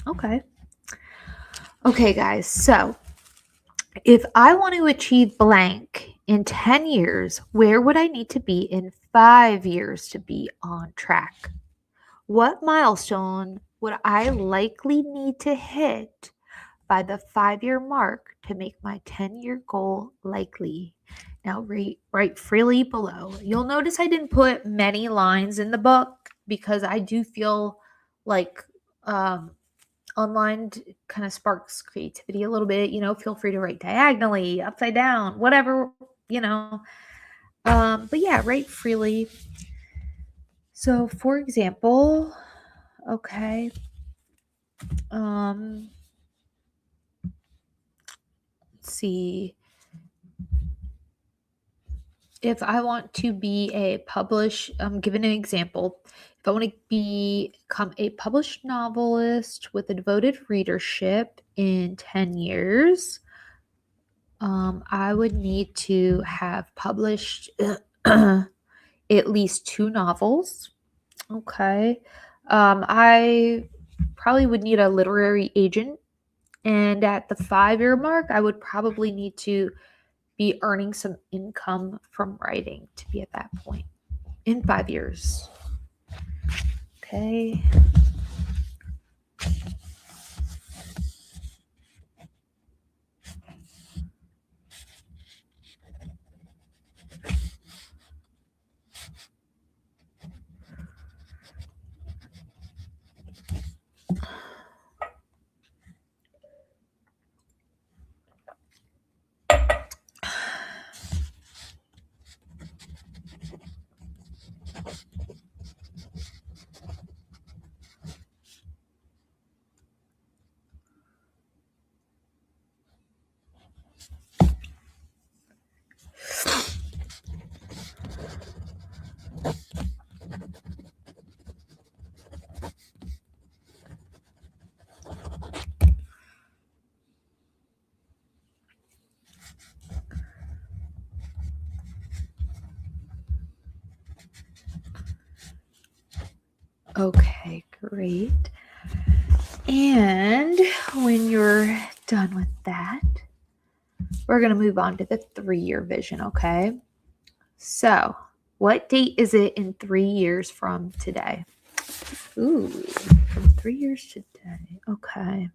Okay. Okay, guys. So if I want to achieve blank in 10 years, where would I need to be in 5 years to be on track? What milestone would I likely need to hit by the 5-year mark to make my 10-year goal likely? Now, write freely below. You'll notice I didn't put many lines in the book because I do feel like online kind of sparks creativity a little bit. Feel free to write diagonally, upside down, whatever, but yeah, write freely. So, for example, okay, let's see. If I want to be I'm giving an example. If I want to become a published novelist with a devoted readership in 10 years, I would need to have published at least 2 novels. Okay. I probably would need a literary agent. And at the 5-year mark, I would probably need to be earning some income from writing to be at that point in 5 years. Okay. Okay, great. And when you're done with that, we're going to move on to the 3-year vision, okay? So, what date is it in 3 years from today? Ooh, from 3 years today. Okay.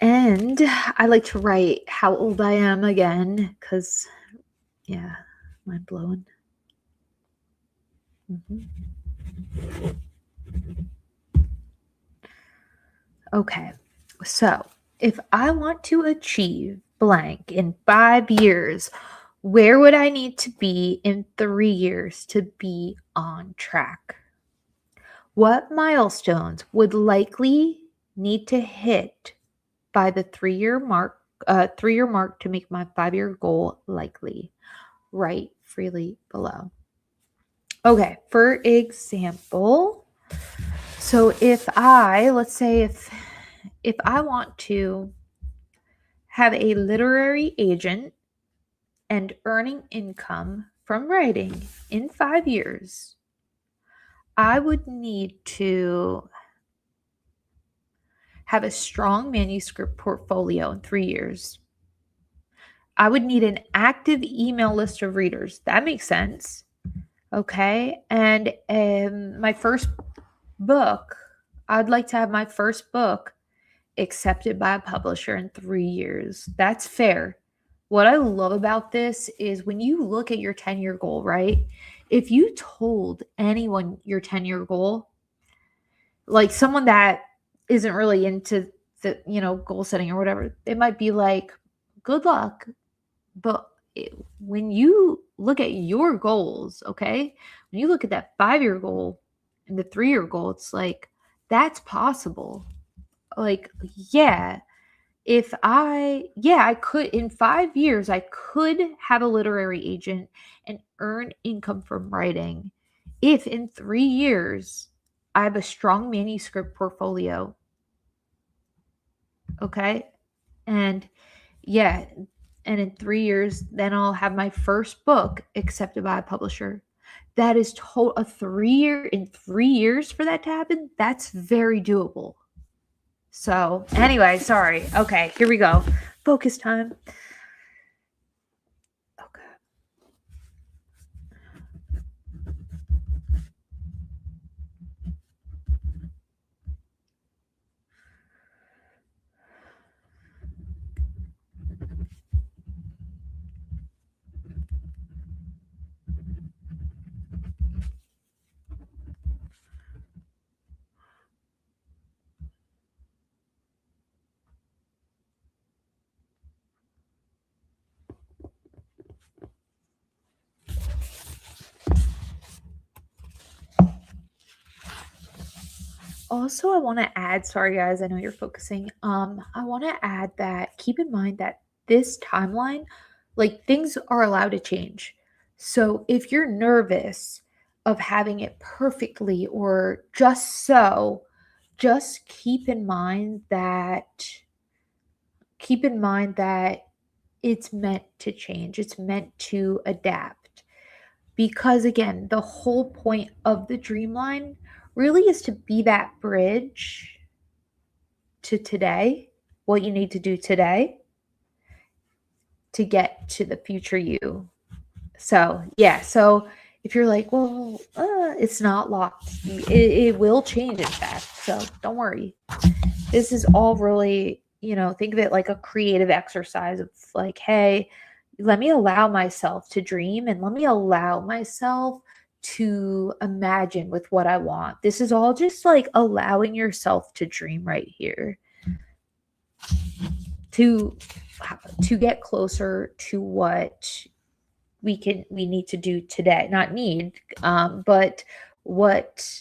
And I like to write how old I am again because, yeah, mind blowing. Okay, so if I want to achieve blank in 5 years, where would I need to be in 3 years to be on track? What milestones would likely need to hit by the 3-year mark, 3-year mark to make my 5-year goal likely? Write freely below. Okay, for example, so let's say if I want to have a literary agent and earning income from writing in 5 years, I would need to have a strong manuscript portfolio in 3 years. I would need an active email list of readers. That makes sense. Okay. And my first book, I'd like to have my first book accepted by a publisher in 3 years. That's fair. What I love about this is when you look at your 10-year goal, right? If you told anyone your 10-year goal, like someone that isn't really into the, goal setting or whatever, they might be like, good luck. But when you look at your goals, okay, when you look at that 5-year goal and the 3-year goal, it's like, that's possible. Like, yeah, I could, in 5 years, I could have a literary agent and earn income from writing if in 3 years I have a strong manuscript portfolio. Okay. And yeah, and in 3 years, then I'll have my first book accepted by a publisher. That is a 3-year in 3 years for that to happen. That's very doable. So, anyway, sorry. Okay, here we go. Focus time. Okay. Also, I want to add, sorry guys, I know you're focusing. I want to add that keep in mind that this timeline, like things are allowed to change. So if you're nervous of having it perfectly or just so, just keep in mind that it's meant to change. It's meant to adapt. Because again, the whole point of the dreamline really is to be that bridge to today, what you need to do today to get to the future you. So, yeah. So, if you're like, well, it's not locked, it will change, in fact. So, don't worry. This is all really, think of it like a creative exercise of like, hey, let me allow myself to dream and let me allow myself to imagine with what I want. This is all just like allowing yourself to dream right here. To get closer to what we need to do today. Not need, but what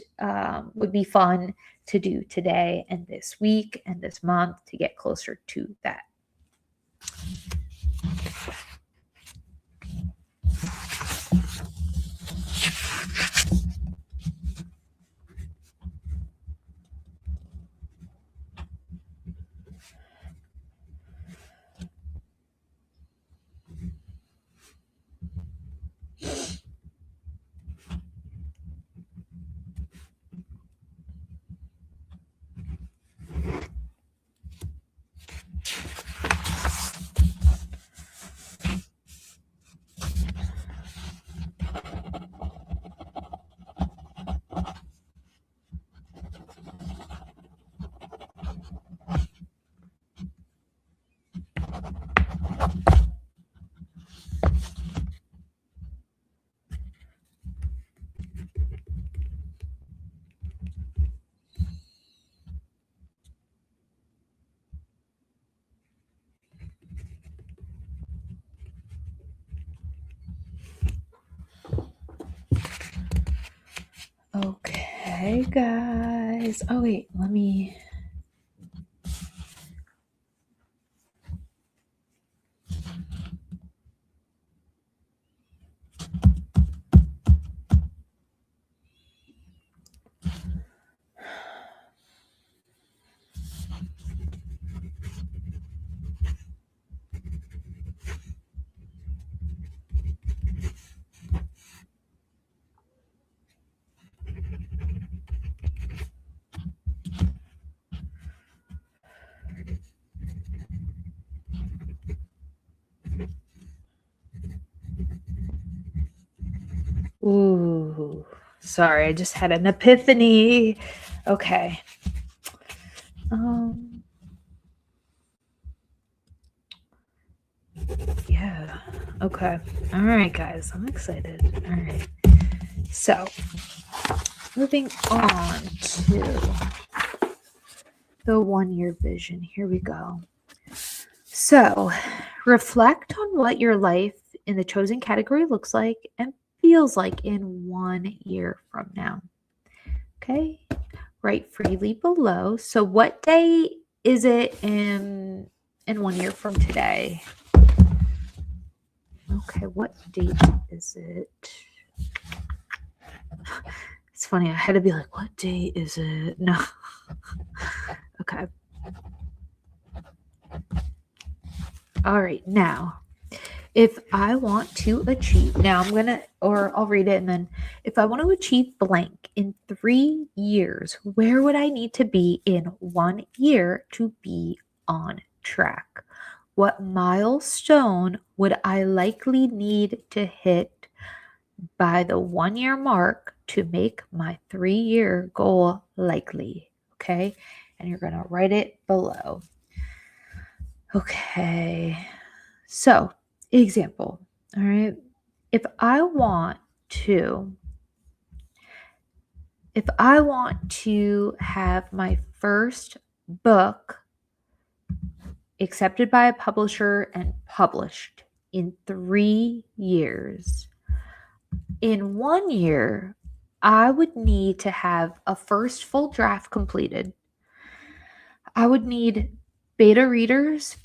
would be fun to do today and this week and this month to get closer to that. Okay, guys. Oh, wait, let me. Ooh, sorry, I just had an epiphany. Okay. Yeah. Okay. All right, guys. I'm excited. All right. So, moving on to the 1-year vision. Here we go. So, reflect on what your life in the chosen category looks like and feels like in 1 year from now. Okay? Write freely below. So, what day is it in 1 year from today? Okay, what date is it? It's funny, I had to be like, what date is it? No. Okay. All right, now, if I want to achieve, now I'm going to, or I'll read it and then, if I want to achieve blank in 3 years, where would I need to be in 1 year to be on track? What milestone would I likely need to hit by the 1 year mark to make my 3-year goal likely? Okay. And you're going to write it below. Okay. So, example. All right. If I want to have my first book accepted by a publisher and published in 3 years, in 1 year, I would need to have a first full draft completed. I would need beta readers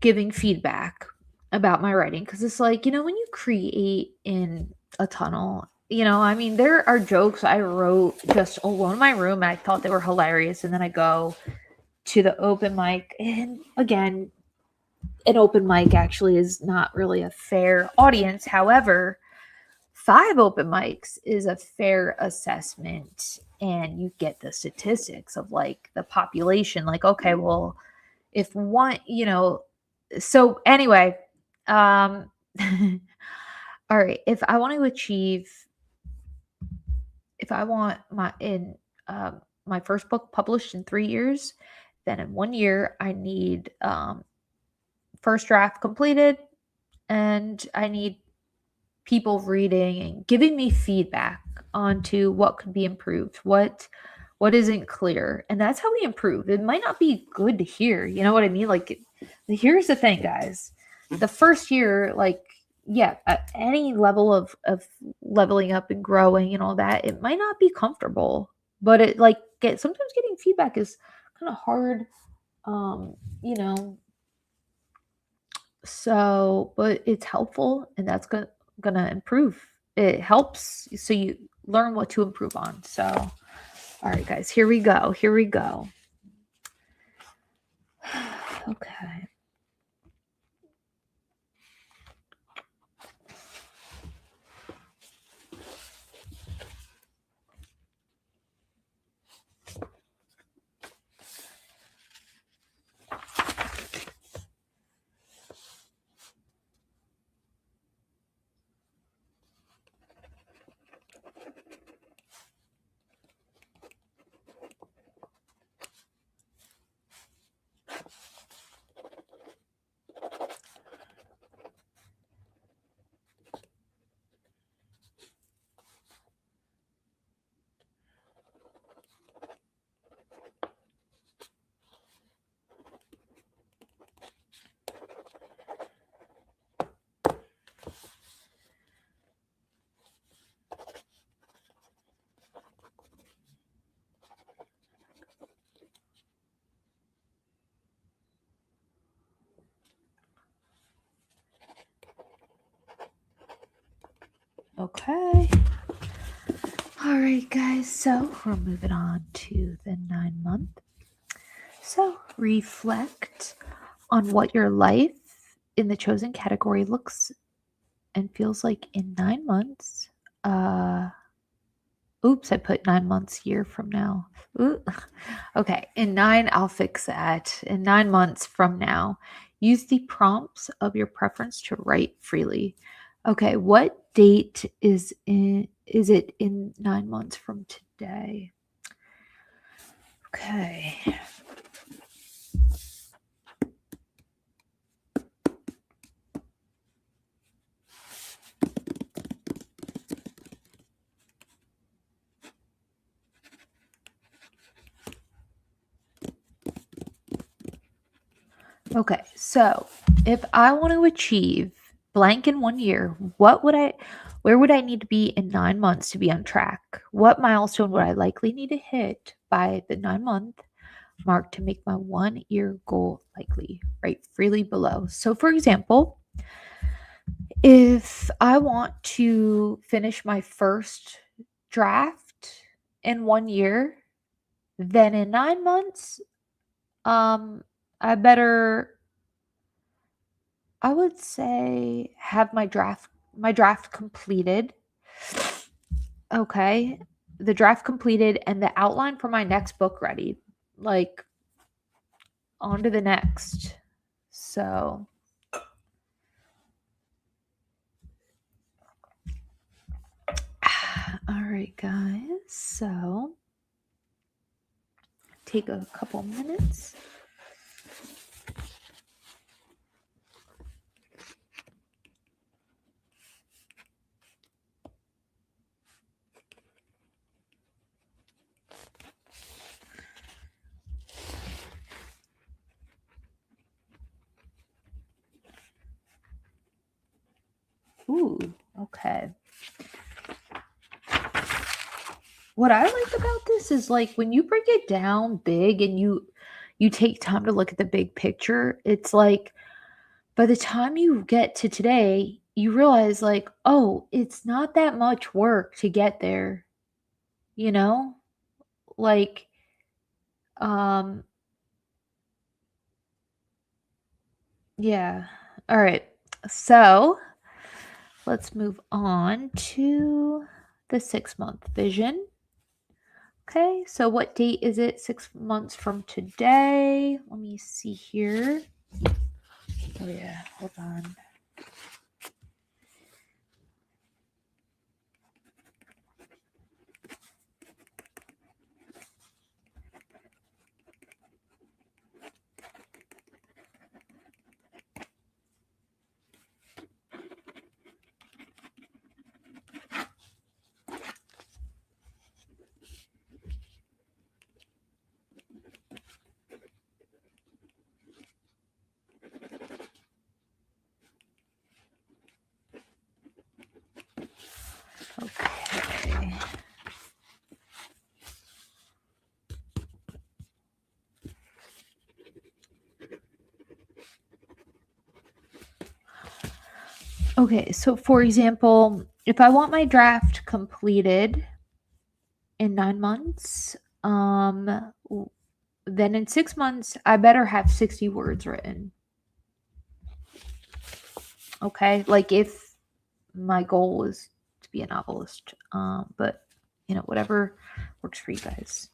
giving feedback about my writing, because it's like, when you create in a tunnel, I mean, there are jokes I wrote just alone in my room and I thought they were hilarious, and then I go to the open mic, and again, an open mic actually is not really a fair audience. However, 5 open mics is a fair assessment, and you get the statistics of like the population, like, okay, well, if one, so anyway, all right, if I want my first book published in 3 years, then in 1 year I need first draft completed, and I need people reading and giving me feedback onto what could be improved, what isn't clear. And that's how we improve. It might not be good to hear, you know what I mean? Like, here's the thing, guys. The first year, like, yeah, at any level of leveling up and growing and all that, it might not be comfortable, but it like sometimes getting feedback is kind of hard, you know. So, but it's helpful, and that's gonna improve. It helps so you learn what to improve on. So, all right, guys, here we go. Here we go. Okay. Okay. All right, guys. So we're moving on to the 9-month. So reflect on what your life in the chosen category looks and feels like in 9 months. Oops, I put 9 months year from now. Ooh. Okay, in 9, I'll fix that. In 9 months from now, use the prompts of your preference to write freely. Okay, what date is it in 9 months from today? Okay. Okay, so if I want to achieve blank in 1 year, where would I need to be in 9 months to be on track? What milestone would I likely need to hit by the 9-month mark to make my 1 year goal likely? Write freely below. So for example, if I want to finish my first draft in 1 year, then in 9 months, I better, I would say, have my draft completed. Okay. The draft completed and the outline for my next book ready. Like, on to the next. So, all right, guys. So, take a couple minutes. Ooh, okay. What I like about this is like when you break it down big and you take time to look at the big picture, it's like by the time you get to today, you realize like, oh, it's not that much work to get there, you know? Like um yeah. All right. So, let's move on to the 6-month vision. Okay, so what date is it? 6 months from today. Let me see here. Oh, yeah, hold on. Okay. Okay, so for example, if I want my draft completed in 9 months, then in 6 months, I better have 60 words written. Okay, like if my goal is to be a novelist, but whatever works for you guys.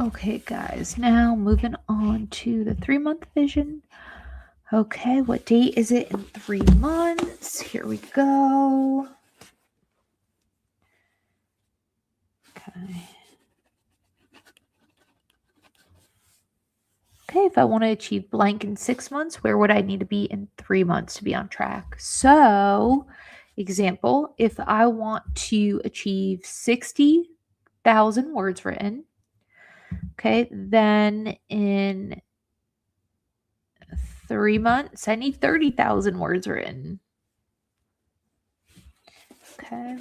Okay, guys, now moving on to the 3-month vision. Okay, what date is it in 3 months? Here we go. Okay. Okay, if I want to achieve blank in 6 months, where would I need to be in 3 months to be on track? So, example, if I want to achieve 60,000 words written, okay, then in 3 months, I need 30,000 words written. Okay.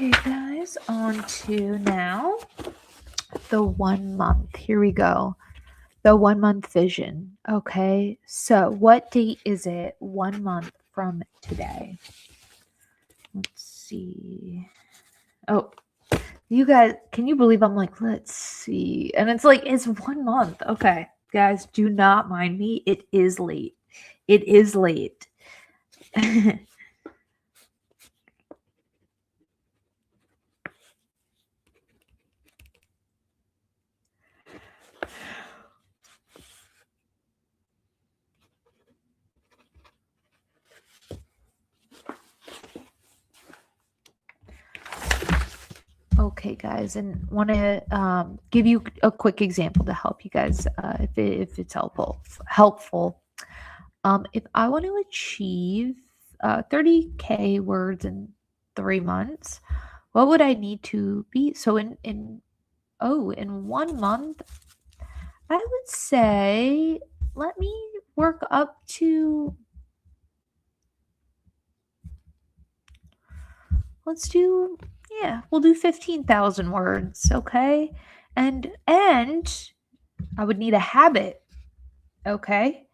Okay, guys, on to now the 1 month. Here we go. The 1 month vision. Okay, so what date is it 1 month from today? Let's see. Oh, you guys, can you believe I'm like, let's see. And it's like, it's 1 month. Okay, guys, do not mind me. It is late. It is late. Okay, guys, and want to give you a quick example to help you guys if it's helpful. If I want to achieve 30K words in 3 months, what would I need to be? So in 1 month, I would say let me work up to, we'll do 15,000 words, okay? And I would need a habit, okay?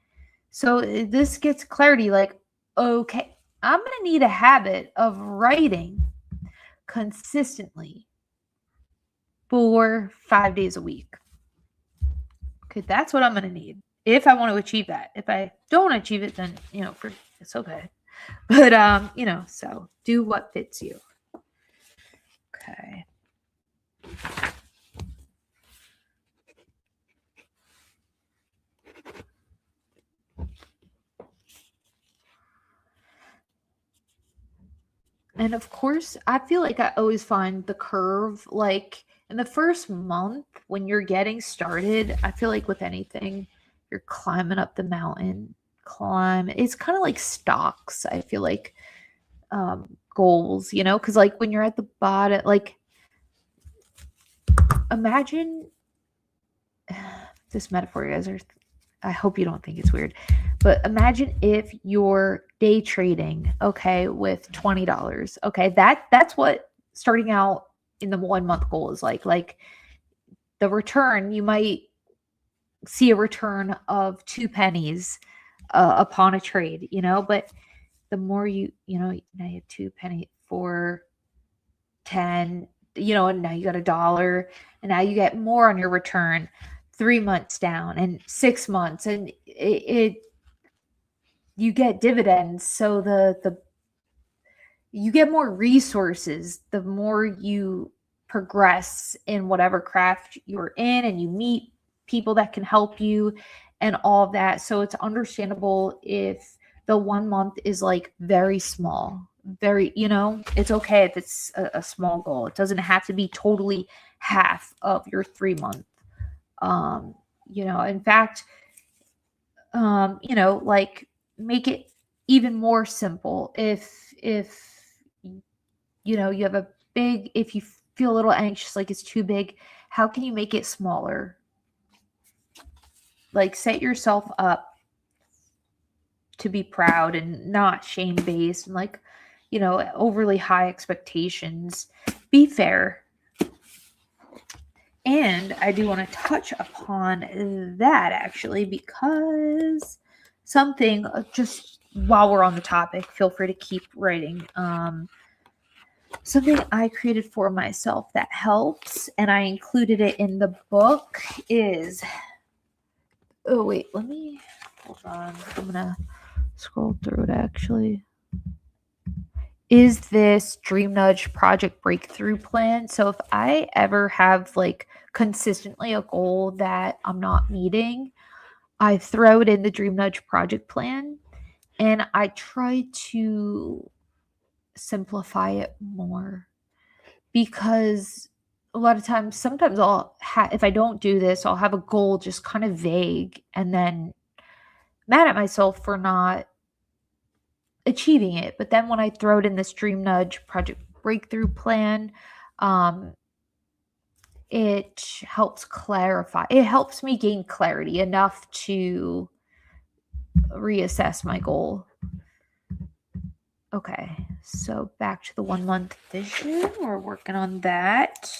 So this gets clarity like, okay, I'm going to need a habit of writing consistently for 5 days a week. Okay, that's what I'm going to need if I want to achieve that. If I don't achieve it, then, it's okay. But, so do what fits you. Okay. And of course, I feel like I always find the curve, like in the first month when you're getting started, I feel like with anything, you're climbing up the mountain, it's kind of like stocks. I feel like goals, because like when you're at the bottom, like imagine this metaphor, you guys are, I hope you don't think it's weird, but imagine if you're day trading, okay, with $20. Okay, that's what starting out in the 1 month goal is like. Like the return, you might see a return of 2 pennies upon a trade, but the more now you have 2 penny for 10, and now you got $1, and now you get more on your return 3 months down and 6 months, and you get dividends. So you get more resources the more you progress in whatever craft you're in, and you meet people that can help you and all of that. So it's understandable if the 1 month is like very small, it's okay if it's a small goal. It doesn't have to be totally half of your 3 month. In fact, like make it even more simple. If you have a big, if you feel a little anxious, like it's too big, how can you make it smaller? Like set yourself up to be proud and not shame based, and like, overly high expectations. Be fair. And I do want to touch upon that actually, because something, just while we're on the topic, feel free to keep writing. Something I created for myself that helps, and I included it in the book, is, oh wait, let me, hold on, I'm gonna scroll through it actually, is this DreamNudge project breakthrough plan. So if I ever have like consistently a goal that I'm not meeting, I throw it in the DreamNudge project plan, and I try to simplify it more, because a lot of times, sometimes if I don't do this, I'll have a goal just kind of vague and then mad at myself for not achieving it. But then when I throw it in this DreamNudge project breakthrough plan, it helps clarify. It helps me gain clarity enough to reassess my goal. Okay, so back to the 1 month vision. We're working on that.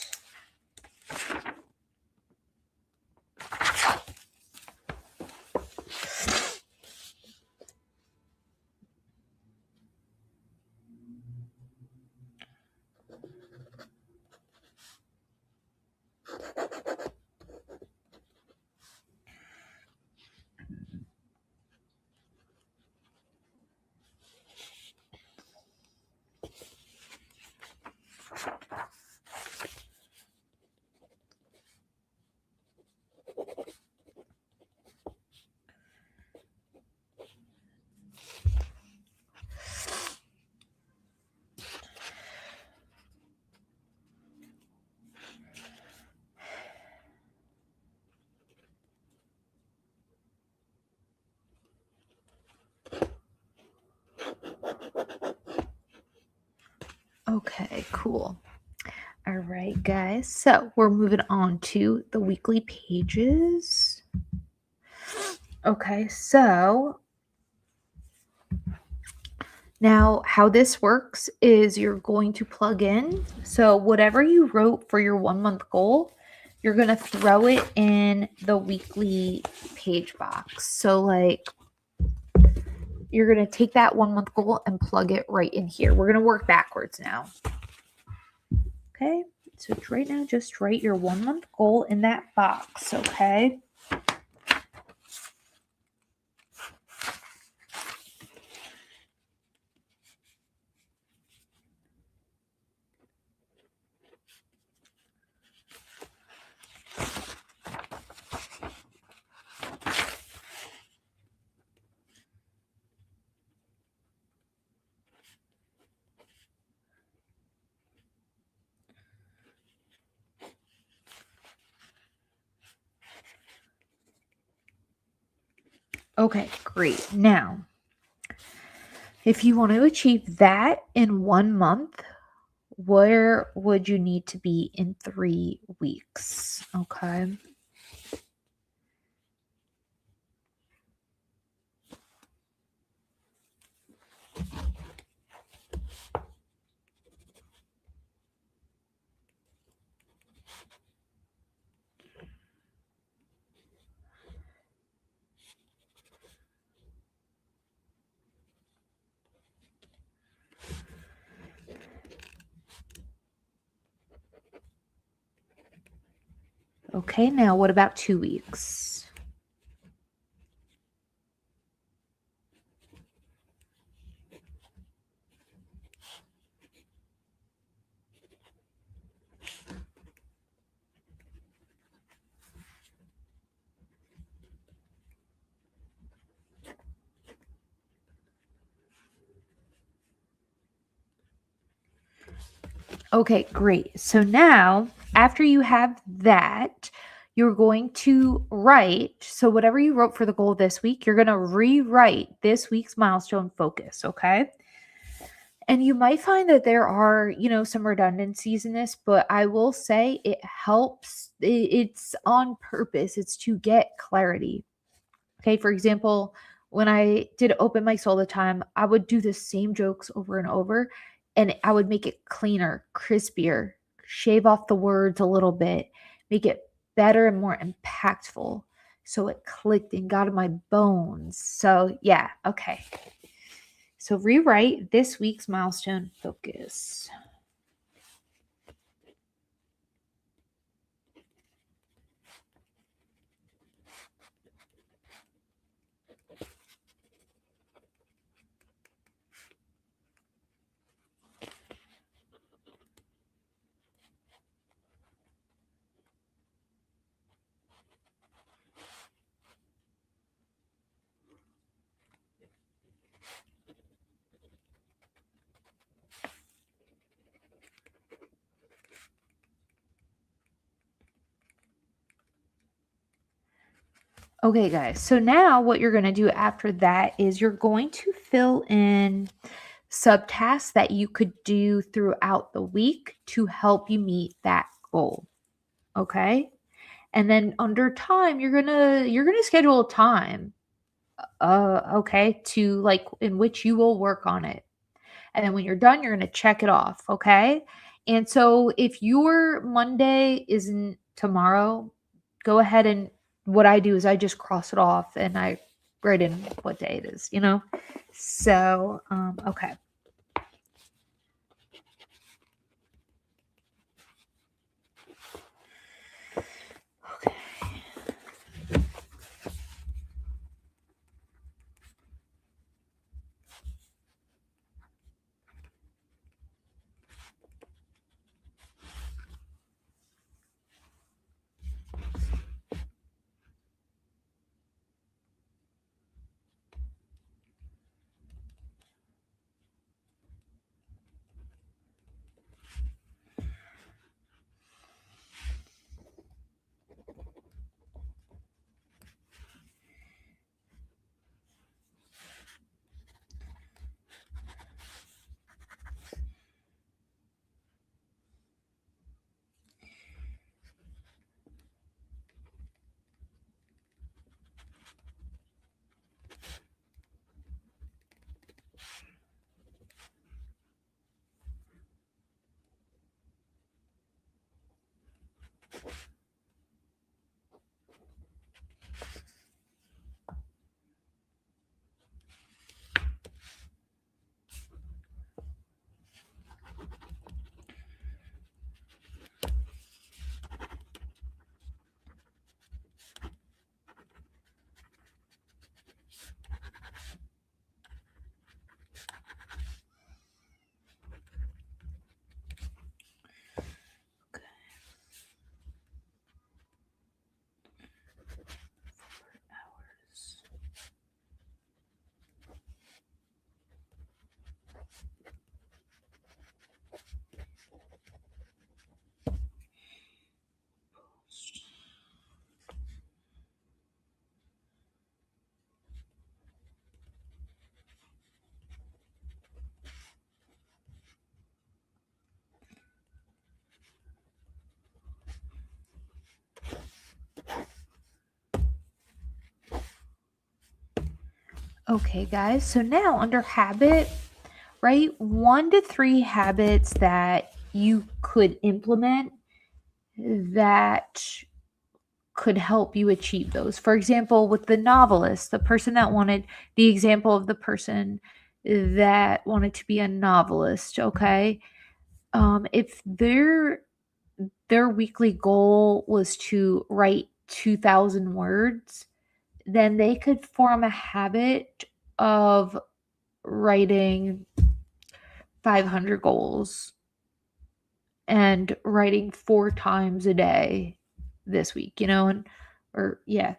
Okay, cool. All right, guys. So we're moving on to the weekly pages. Okay, so now how this works is you're going to plug in. So whatever you wrote for your 1 month goal, you're going to throw it in the weekly page box. So like, you're going to take that 1 month goal and plug it right in here. We're going to work backwards now. Okay, so right now, just write your 1 month goal in that box, okay? Okay, great. Now, if you want to achieve that in 1 month, where would you need to be in 3 weeks? Okay. Okay, now what about 2 weeks? Okay, great. So now, after you have that, you're going to write. So whatever you wrote for the goal this week, you're going to rewrite this week's milestone focus, okay? And you might find that there are, some redundancies in this, but I will say it helps. It's on purpose. It's to get clarity. Okay, for example, when I did open mics all the time, I would do the same jokes over and over, and I would make it cleaner, crispier, shave off the words a little bit, make it better and more impactful. So it clicked and got in my bones. So, yeah, okay. So, rewrite this week's milestone focus. Okay, guys. So now what you're going to do after that is you're going to fill in subtasks that you could do throughout the week to help you meet that goal. Okay? And then under time, you're going to schedule a time okay, to like in which you will work on it. And then when you're done, you're going to check it off, okay? And so if your Monday isn't tomorrow, go ahead and what I do is I just cross it off and I write in what day it is, you know? So, okay. Okay. Okay, guys. So now under habit, right? 1 to 3 habits that you could implement that could help you achieve those. For example, with the novelist, the person that wanted the example of the person that wanted to be a novelist, okay? If their weekly goal was to write 2,000 words, then they could form a habit of writing 500 goals and writing 4 times a day this week, you know, and or yeah.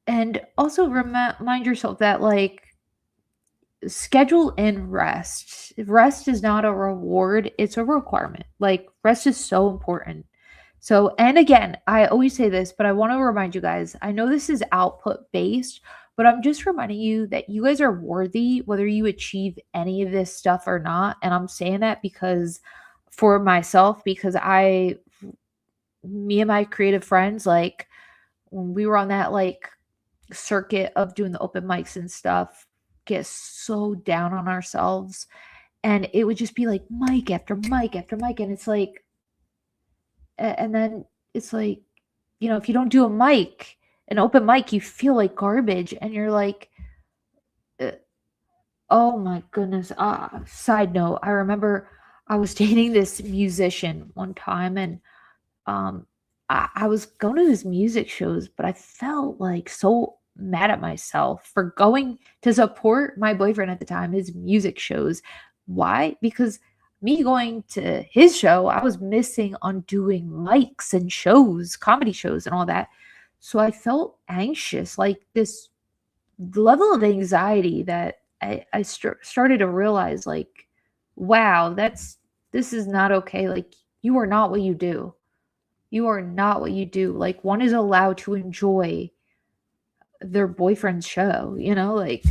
And also remind yourself that like schedule in rest. Rest is not a reward, it's a requirement. Like rest is so important. So, and again, I always say this, but I want to remind you guys, I know this is output based, but I'm just reminding you that you guys are worthy whether you achieve any of this stuff or not. And I'm saying that because for myself, because me and my creative friends, like when we were on that like circuit of doing the open mics and stuff get so down on ourselves, and it would just be like mic after mic after mic, and it's like, and then it's like, if you don't do an open mic, you feel like garbage, and you're like, uh, oh my goodness. Side note, I remember I was dating this musician one time, and um I was going to his music shows, but I felt like so mad at myself for going to support my boyfriend at the time, his music shows. Why? Because me going to his show, I was missing on doing mics and shows, comedy shows, and all that. So I felt anxious, like this level of anxiety that I started to realize, like, wow, this is not okay. Like, you are not what you do. You are not what you do. Like, one is allowed to enjoy their boyfriend's show, like.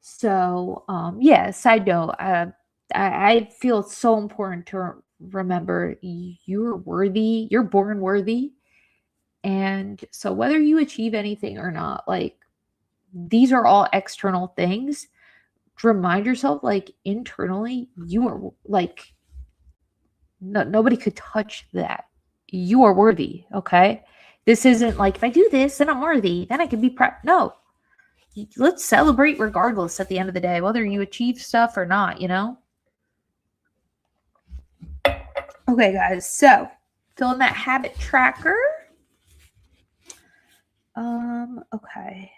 So yeah, side note, I feel it's so important to remember you're worthy, you're born worthy. And so whether you achieve anything or not, like, these are all external things. Remind yourself, like, internally, you are like, nobody could touch that. You are worthy. Okay. This isn't like, if I do this, then I'm worthy. Then I can be proud. No, let's celebrate regardless at the end of the day, whether you achieve stuff or not. Okay, guys. So fill in that habit tracker. Okay.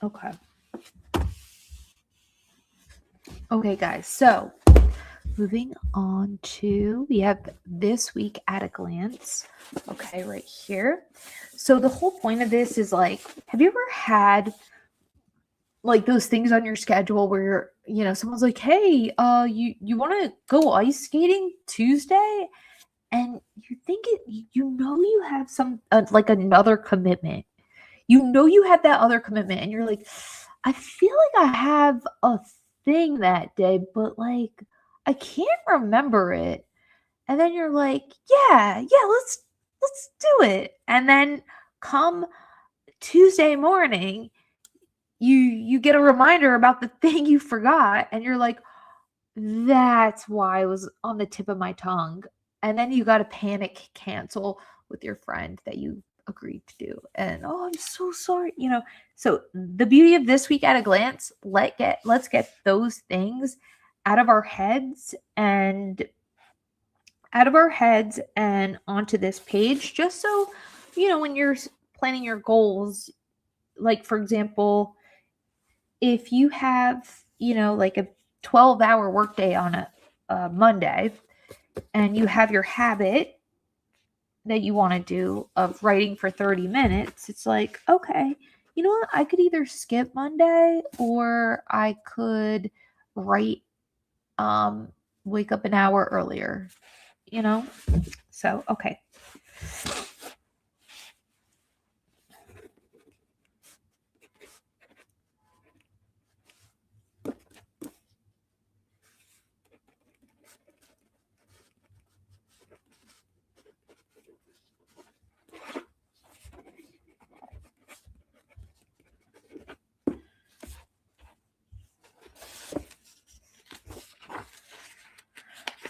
Okay. Okay, guys. So moving on to, we have this week at a glance. Okay, right here. So the whole point of this is, like, have you ever had like those things on your schedule where someone's like, hey, you want to go ice skating Tuesday, and you think you have some like another commitment, you have that other commitment, and you're like, I feel like I have a thing that day, but like I can't remember it. And then you're like, yeah, let's do it. And then come Tuesday morning, you get a reminder about the thing you forgot, and you're like, that's why it was on the tip of my tongue. And then you got to panic cancel with your friend that you agreed to do. And oh, I'm so sorry. So the beauty of this week at a glance, let's get those things out of our heads and onto this page, just so when you're planning your goals, like, for example, if you have like a 12-hour workday on a Monday, and you have your habit that you want to do of writing for 30 minutes, it's like, okay, you know what? I could either skip Monday, or I could write, wake up an hour earlier, So, okay.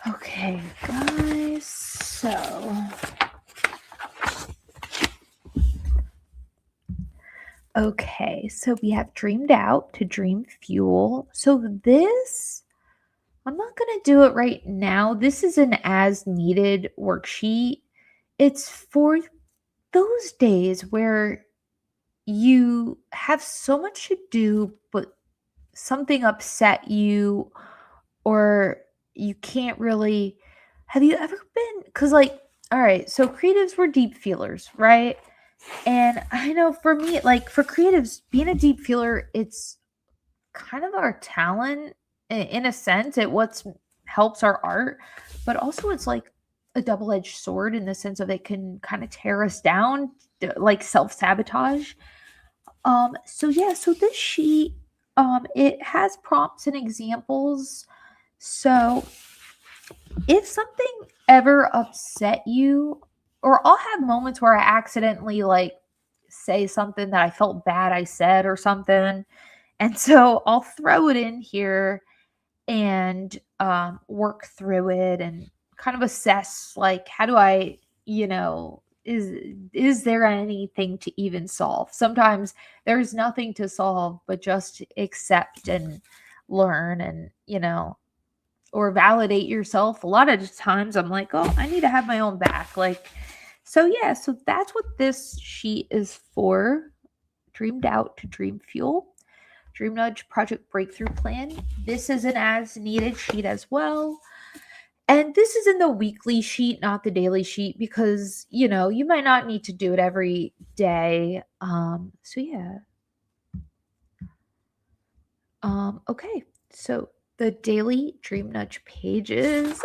Okay, guys, so we have dreamed out to dream fuel. So this, I'm not going to do it right now. This is an as needed worksheet. It's for those days where you have so much to do, but something upset you, or you can't really, have you ever been, because like, all right, so creatives were deep feelers, right? And I know for me, like for creatives, being a deep feeler, it's kind of our talent in a sense. It what's helps our art, but also it's like a double-edged sword in the sense of it can kind of tear us down, like self-sabotage. So yeah, so this sheet, it has prompts and examples. So if something ever upset you, or I'll have moments where I accidentally like say something that I felt bad I said or something. And so I'll throw it in here and work through it and kind of assess, like, how do I, is there anything to even solve? Sometimes there's nothing to solve, but just accept and learn, and or validate yourself. A lot of times I'm like, oh, I need to have my own back. Like, so yeah, so that's what this sheet is for. Dreamed out to dream fuel. DreamNudge Project Breakthrough Plan. This is an as needed sheet as well. And this is in the weekly sheet, not the daily sheet, because, you might not need to do it every day. So yeah. Okay. So the daily DreamNudge pages.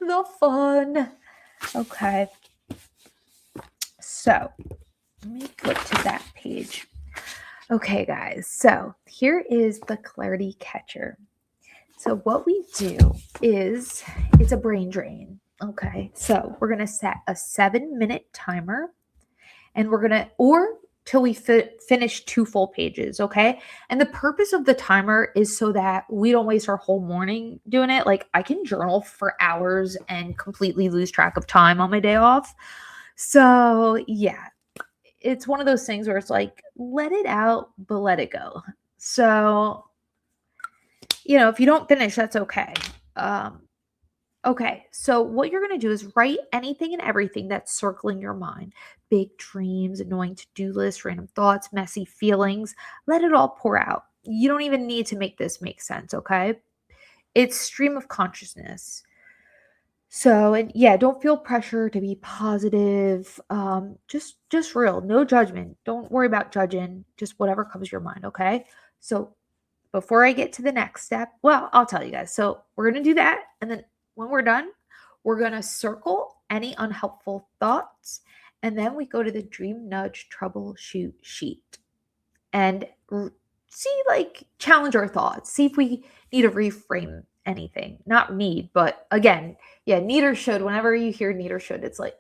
The fun. Okay. So let me go to that page. Okay, guys. So here is the clarity catcher. So what we do is, it's a brain drain. Okay. So we're going to set a 7-minute timer, and we're going to, or till we finish 2 full pages. Okay. And the purpose of the timer is so that we don't waste our whole morning doing it. Like, I can journal for hours and completely lose track of time on my day off. So yeah, it's one of those things where it's like, let it out, but let it go. So, if you don't finish, that's okay. Okay, so what you're going to do is write anything and everything that's circling your mind: big dreams, annoying to do lists, random thoughts, messy feelings. Let it all pour out. You don't even need to make this make sense, okay? It's stream of consciousness. So, and yeah, don't feel pressure to be positive. Just real, no judgment. Don't worry about judging, just whatever comes to your mind, okay? So, before I get to the next step, well, I'll tell you guys. So, we're going to do that, and then when we're done, we're going to circle any unhelpful thoughts, and then we go to the DreamNudge troubleshoot sheet and see, like, challenge our thoughts, see if we need to reframe anything. Not need, but again, yeah, need or should. Whenever you hear need or should, it's like,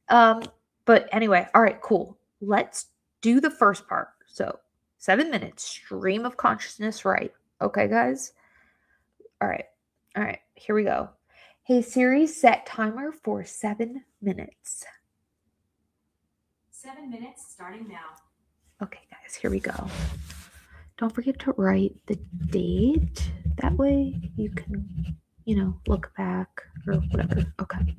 but anyway, all right, cool. Let's do the first part. So 7 minutes, stream of consciousness, right? Okay, guys. All right, here we go. Hey Siri, set timer for 7 minutes.
7 minutes starting now.
Okay, guys, here we go. Don't forget to write the date. That way you can, look back or whatever. Okay.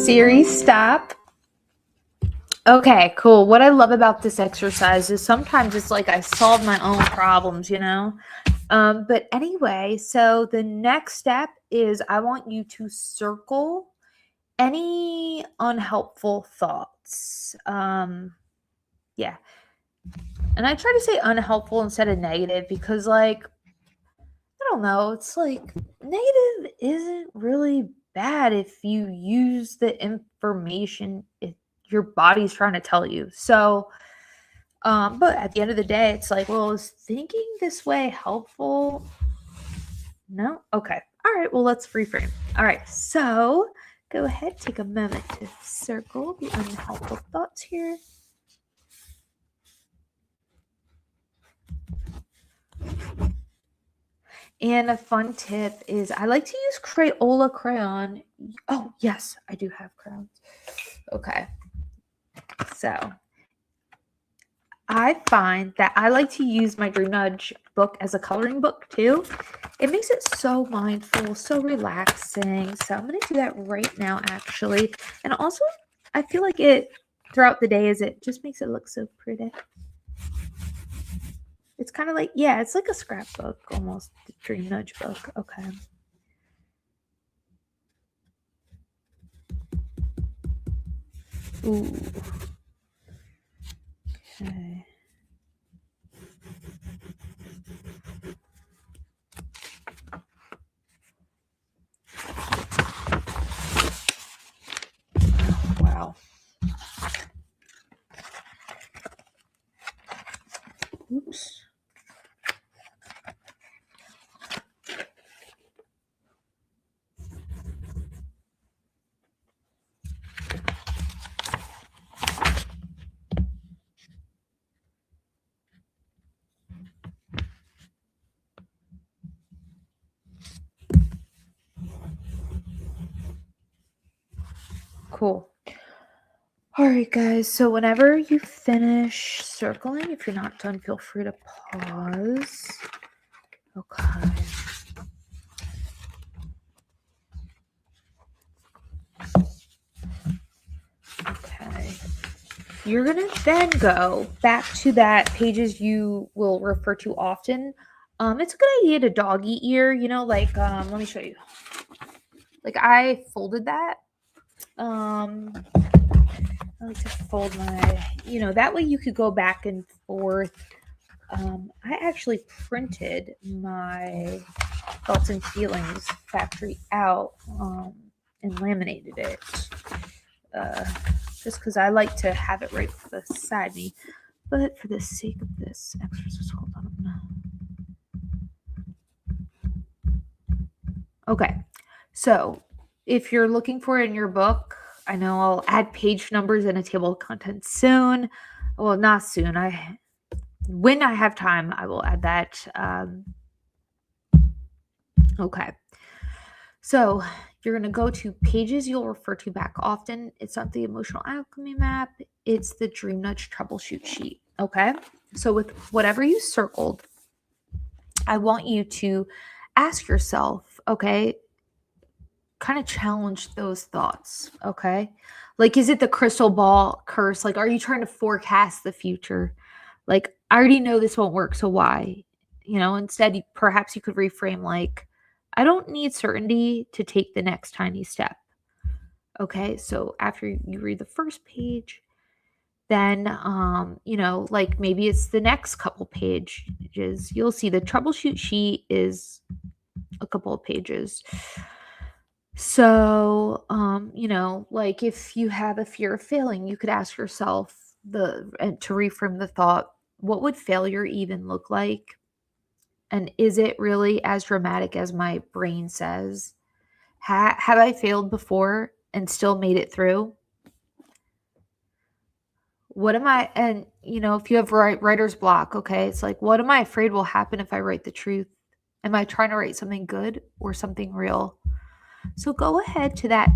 Siri, stop. Okay, cool. What I love about this exercise is sometimes it's like I solve my own problems, you know? But anyway, so the next step is I want you to circle any unhelpful thoughts. Yeah. And I try to say unhelpful instead of negative because, like, I don't know, it's like negative isn't really bad if you use the information your body's trying to tell you. So, but at the end of the day, it's like, well, is thinking this way helpful? No? Okay. All right. Well, let's reframe. All right. So go ahead, take a moment to circle the unhelpful thoughts here. And a fun tip is I like to use Crayola crayon. Oh, yes, I do have crayons. Okay. So I find that I like to use my DreamNudge book as a coloring book too. It makes it so mindful, so relaxing. So I'm going to do that right now, actually. And also, I feel like it throughout the day it just makes it look so pretty. It's kind of like, yeah, it's like a scrapbook almost, the DreamNudge book. Okay. Ooh. Okay. Wow. Oops. Cool. All right, guys. So whenever you finish circling, if you're not done, feel free to pause. Okay. Okay. You're going to then go back to that pages you will refer to often. It's a good idea to dog eat ear, like, let me show you. Like I folded that. I like to fold my, that way you could go back and forth. I actually printed my thoughts and feelings factory out and laminated it just because I like to have it right beside me. But for the sake of this exercise, hold on. Okay, so if you're looking for it in your book, I know I'll add page numbers in a table of contents soon. Well, not soon. When I have time, I will add that. Okay. So you're going to go to pages you'll refer to back often. It's not the emotional alchemy map. It's the DreamNudge troubleshoot sheet. Okay. So with whatever you circled, I want you to ask yourself, okay, kind of challenge those thoughts. Okay. Like, is it the crystal ball curse? Like, are you trying to forecast the future? Like, I already know this won't work. So why? Instead, perhaps you could reframe like, I don't need certainty to take the next tiny step. Okay, so after you read the first page, then, like maybe it's the next couple pages, you'll see the troubleshoot sheet is a couple of pages. So, like if you have a fear of failing, you could ask yourself to reframe the thought, what would failure even look like? And is it really as dramatic as my brain says? Have I failed before and still made it through? What am I, and if you have writer's block, okay, it's like, what am I afraid will happen if I write the truth? Am I trying to write something good or something real? So go ahead to that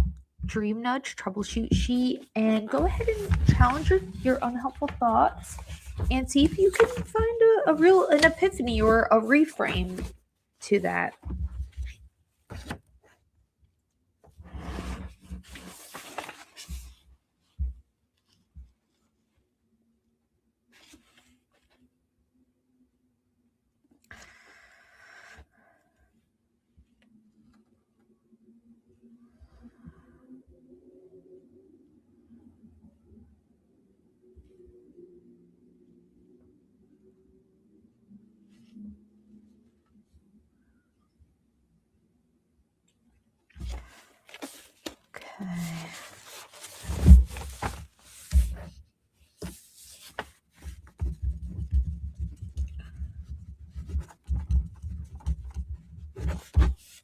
DreamNudge troubleshoot sheet and go ahead and challenge your unhelpful thoughts and see if you can find an epiphany or a reframe to that.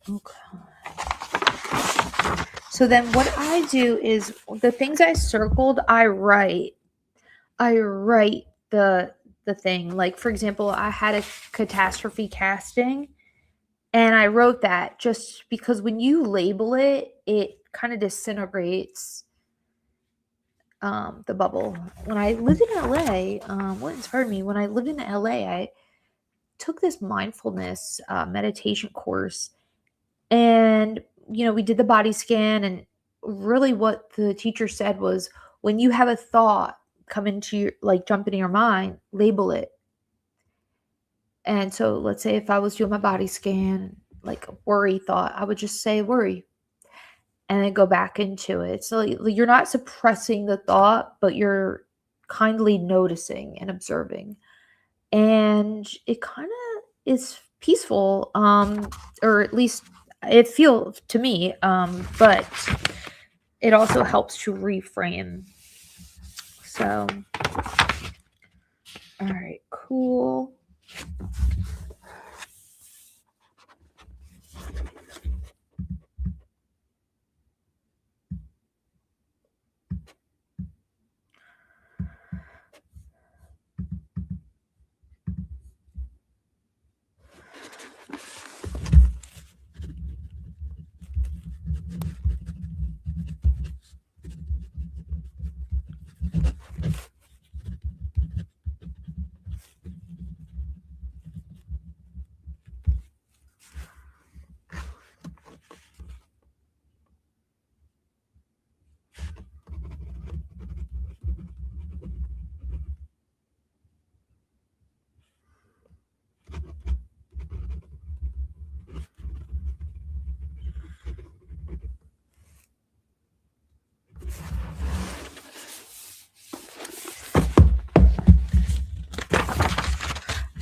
Okay. So then what I do is the things I circled, I write the thing. Like, for example, I had a catastrophe casting and I wrote that just because when you label it, it kind of disintegrates the bubble. When I lived in LA, what inspired me, when I lived in LA, I took this mindfulness meditation course, and we did the body scan, and really what the teacher said was, when you have a thought come into your, like, jump into your mind, label it. And so let's say if I was doing my body scan, like a worry thought, I would just say worry and then go back into it. So you're not suppressing the thought, but you're kindly noticing and observing. And it kind of is peaceful, or at least it feels to me, but it also helps to reframe. So, all right, cool.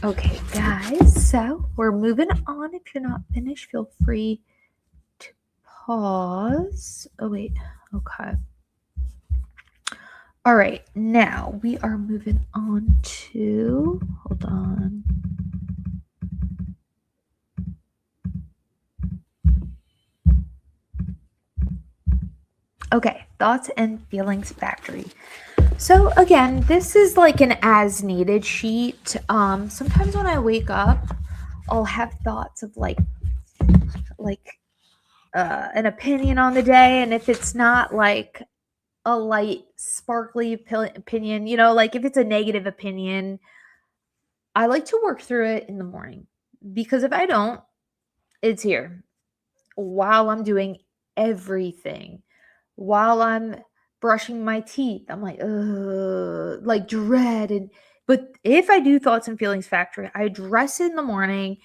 Okay, guys, so we're moving on. If you're not finished, feel free to pause. Oh, wait. Okay. All right, now we are moving on to, hold on. Okay, thoughts and feelings factory. So again, this is like an as needed sheet. Sometimes when I wake up, I'll have thoughts of like an opinion on the day, and if it's not like a light, sparkly opinion, like if it's a negative opinion, I like to work through it in the morning because if I don't, it's here while I'm doing everything, while I'm brushing my teeth. I'm like, ugh, like dread. But if I do thoughts and feelings factory, I address it in the morning,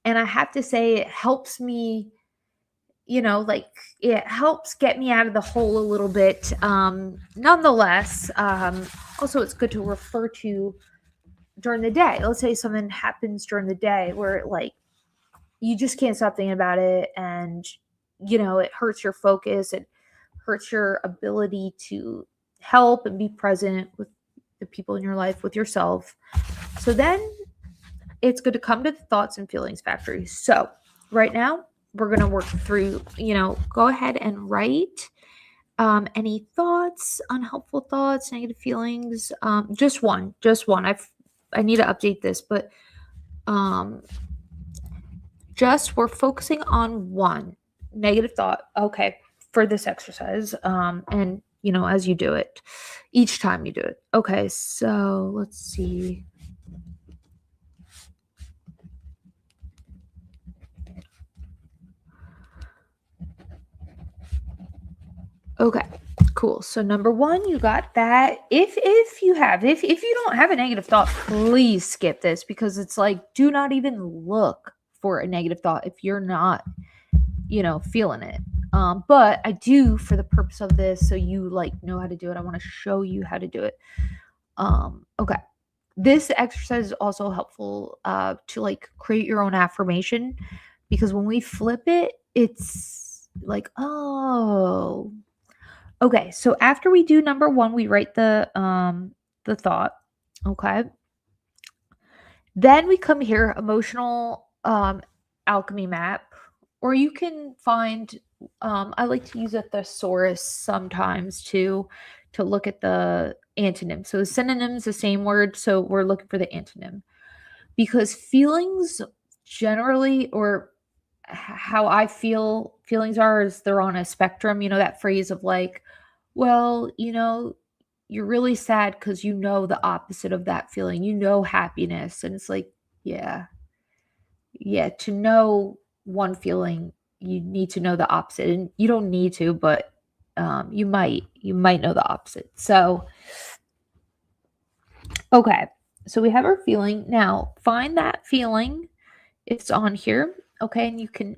and I have to say it helps me, like it helps get me out of the hole a little bit. Nonetheless, also it's good to refer to during the day. Let's say something happens during the day where like you just can't stop thinking about it, and it hurts your focus, it hurts your ability to help and be present with the people in your life, with yourself. So then it's good to come to the thoughts and feelings factory. So right now we're going to work through, go ahead and write any thoughts, unhelpful thoughts, negative feelings. Just one. I need to update this, but just we're focusing on one negative thought. Okay, for this exercise. And as you do it, each time you do it. Okay, so let's see. Okay, cool. So number one, you got that. If you don't have a negative thought, please skip this because it's like do not even look for a negative thought if you're not, feeling it. But I do, for the purpose of this, so you like know how to do it. I want to show you how to do it. Okay. This exercise is also helpful to like create your own affirmation because when we flip it, it's like, oh, okay. So after we do number one, we write the thought. Okay. Then we come here, emotional alchemy map, or you can find I like to use a thesaurus sometimes to look at the antonym. So the synonym's the same word, so we're looking for the antonym. Because feelings generally, or how I feel feelings are, is they're on a spectrum. That phrase of like, well, you're really sad because the opposite of that feeling, happiness. And it's like, yeah, yeah, to know one feeling, you need to know the opposite. And you don't need to, but you might know the opposite. So, okay. So we have our feeling. Now, find that feeling. It's on here. Okay. And you can,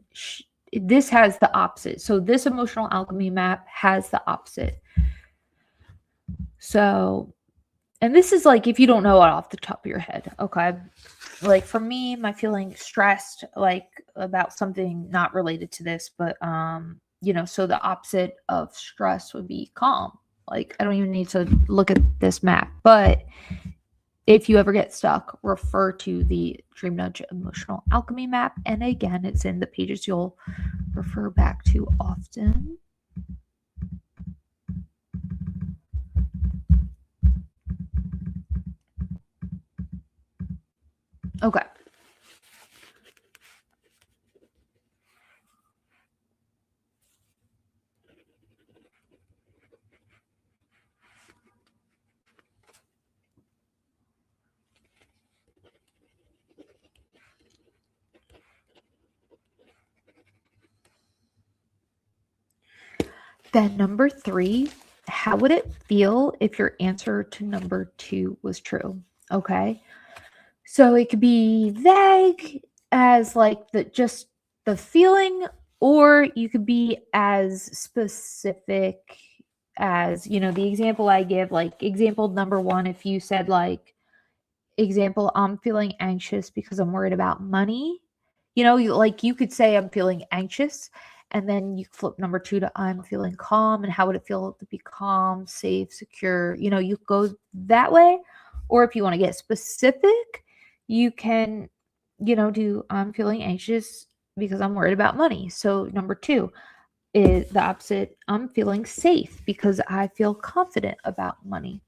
this has the opposite. So this emotional alchemy map has the opposite. So, and this is like if you don't know it off the top of your head. Okay. Like for me, my feeling stressed, like about something not related to this, but so the opposite of stress would be calm. Like I don't even need to look at this map, but if you ever get stuck, refer to the DreamNudge emotional alchemy map. And again, it's in the pages you'll refer back to often. Okay. Then number 3, how would it feel if your answer to number 2 was true? Okay. So it could be vague as like just the feeling, or you could be as specific as, the example I give, like example number 1, if you said like, example, I'm feeling anxious because I'm worried about money. You could say I'm feeling anxious, and then you flip number 2 to I'm feeling calm, and how would it feel to be calm, safe, secure? You go that way. Or if you want to get specific, you can, do I'm feeling anxious because I'm worried about money. So number 2 is the opposite. I'm feeling safe because I feel confident about money.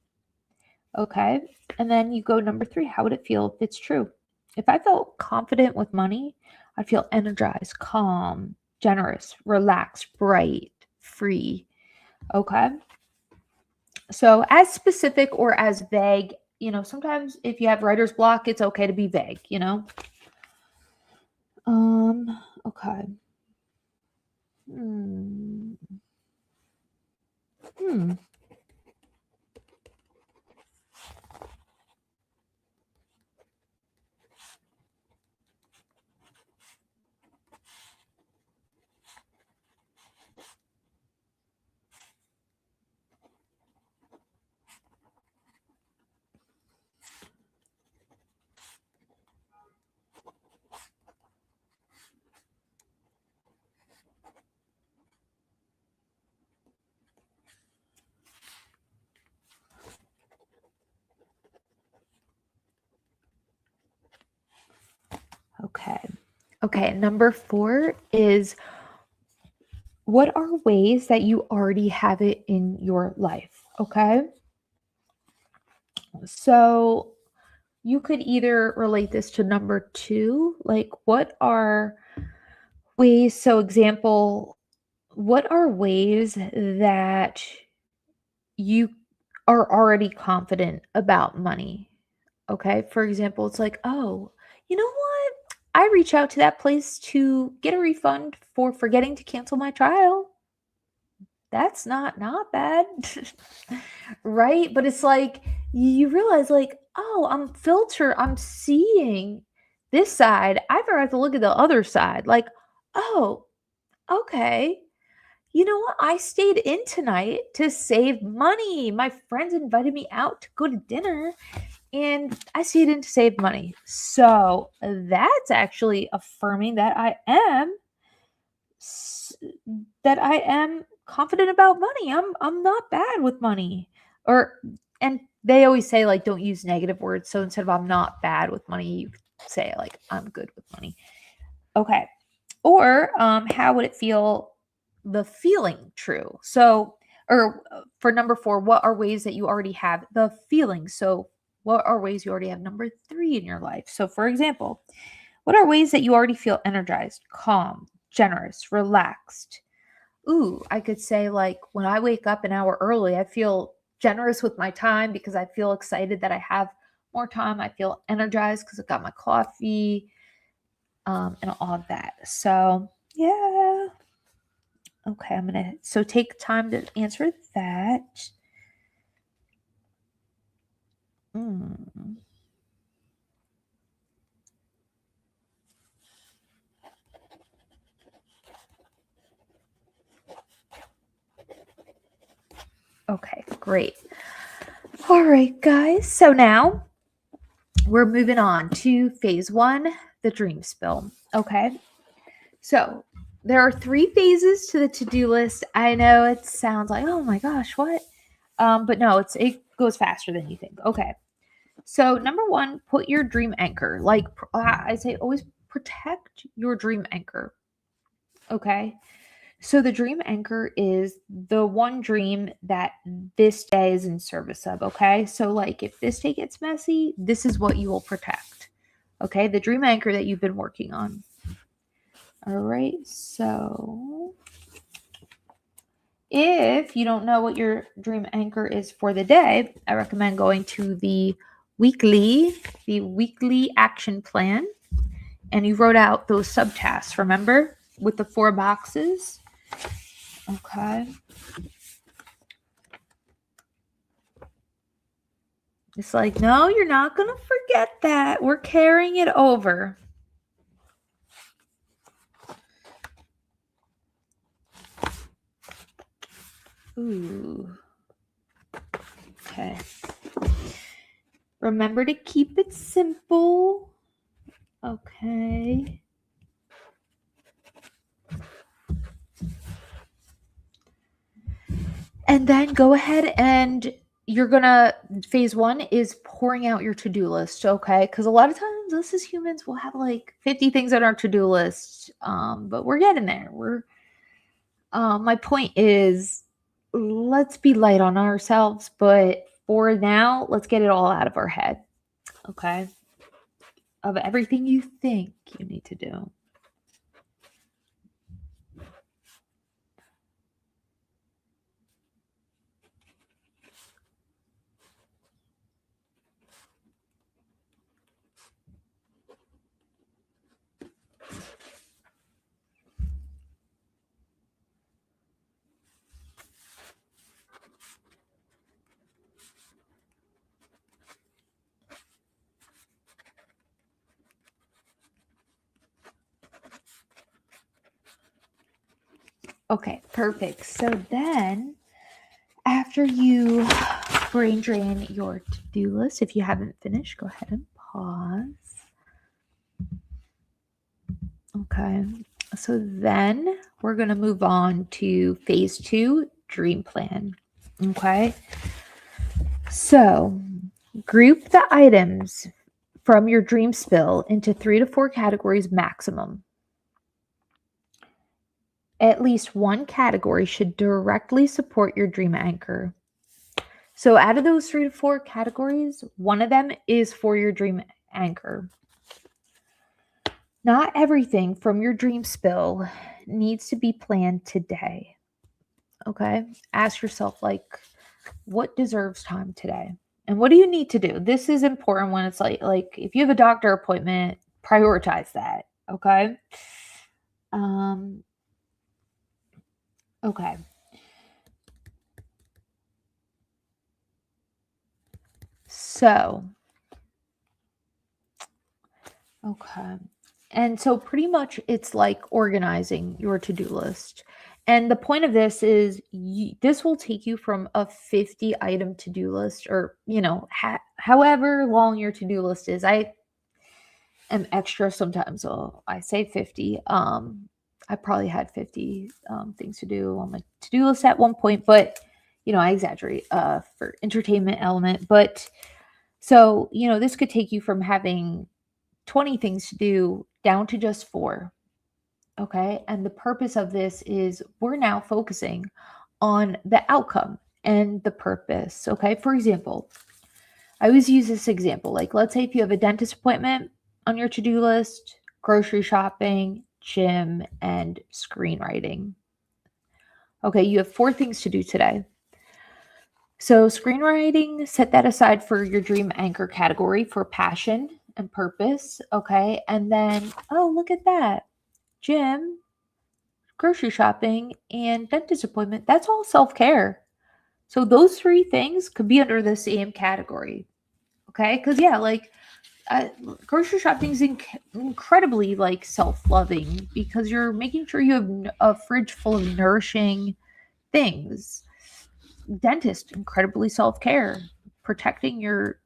Okay. And then you go number 3. How would it feel if it's true? If I felt confident with money, I'd feel energized, calm, generous, relaxed, bright, free. Okay. So as specific or as vague, sometimes if you have writer's block, it's okay to be vague. Okay. Hmm. Hmm. Okay. Okay. Number 4 is, what are ways that you already have it in your life? Okay. So you could either relate this to number 2, like what are ways, so example, what are ways that you are already confident about money? Okay. For example, it's like, oh, you know what? I reach out to that place to get a refund for forgetting to cancel my trial. That's not bad. Right? But it's like you realize, like, oh, I'm seeing this side. I forgot to look at the other side. Like, oh, okay. You know what? I stayed in tonight to save money. My friends invited me out to go to dinner, and I stayed in to save money. So that's actually affirming that s- I am confident about money. I'm not bad with money. Or and they always say, like, don't use negative words. So instead of I'm not bad with money, you say like I'm good with money. Okay. Or how would it feel, the feeling true? So, or for number 4, what are ways that you already have the feeling? So what are ways you already have number 3 in your life? So for example, what are ways that you already feel energized, calm, generous, relaxed? Ooh, I could say, like, when I wake up an hour early, I feel generous with my time because I feel excited that I have more time. I feel energized because I got my coffee, and all of that. So, yeah. Okay, so take time to answer that. Mm. Okay, great. All right, guys. So now we're moving on to phase 1, the dream spill. Okay. So there are 3 phases to the to-do list. I know it sounds like, oh my gosh, what? But no, it goes faster than you think. Okay. So number 1, put your dream anchor. Like I say, always protect your dream anchor. Okay. So the dream anchor is the one dream that this day is in service of. Okay. So, like, if this day gets messy, this is what you will protect. Okay. The dream anchor that you've been working on. All right. So if you don't know what your dream anchor is for the day, I recommend going to the weekly action plan. And you wrote out those subtasks, remember? With the 4 boxes. Okay. It's like, no, you're not going to forget that. We're carrying it over. Ooh. Okay. Remember to keep it simple. Okay. And then go ahead and you're gonna, phase one is pouring out your to-do list, okay? Because a lot of times us as humans will have like 50 things on our to-do list, but we're getting there. My point is, let's be light on ourselves, but for now, let's get it all out of our head, okay? Of everything you think you need to do. Okay, perfect. So then, after you brain drain your to-do list, if you haven't finished, go ahead and pause. Okay, so then we're going to move on to phase two, dream plan. Okay, so group the items from your dream spill into 3 to 4 categories maximum. At least one category should directly support your dream anchor. So out of those 3 to 4 categories, one of them is for your dream anchor. Not everything from your dream spill needs to be planned today. Okay? Ask yourself, like, what deserves time today? And what do you need to do? This is important when it's like if you have a doctor appointment, prioritize that. Okay? Okay. So, okay. And so pretty much it's like organizing your to-do list. And the point of this is this will take you from a 50 item to-do list, or, however long your to-do list is. I am extra sometimes, so I say 50. I probably had 50 things to do on my to-do list at one point, but I exaggerate for entertainment element. But so, this could take you from having 20 things to do down to just 4. Okay. And the purpose of this is we're now focusing on the outcome and the purpose. Okay. For example, I always use this example. Like, let's say if you have a dentist appointment on your to do list, grocery shopping, gym, and screenwriting. Okay. You have 4 things to do today. So, screenwriting, set that aside for your dream anchor category for passion and purpose. Okay. And then, oh, look at that. Gym, grocery shopping, and dentist appointment. That's all self care. So, those 3 things could be under the same category. Okay. Because, yeah, like grocery shopping is incredibly like self-loving because you're making sure you have a fridge full of nourishing things. Dentist, incredibly self-care, protecting your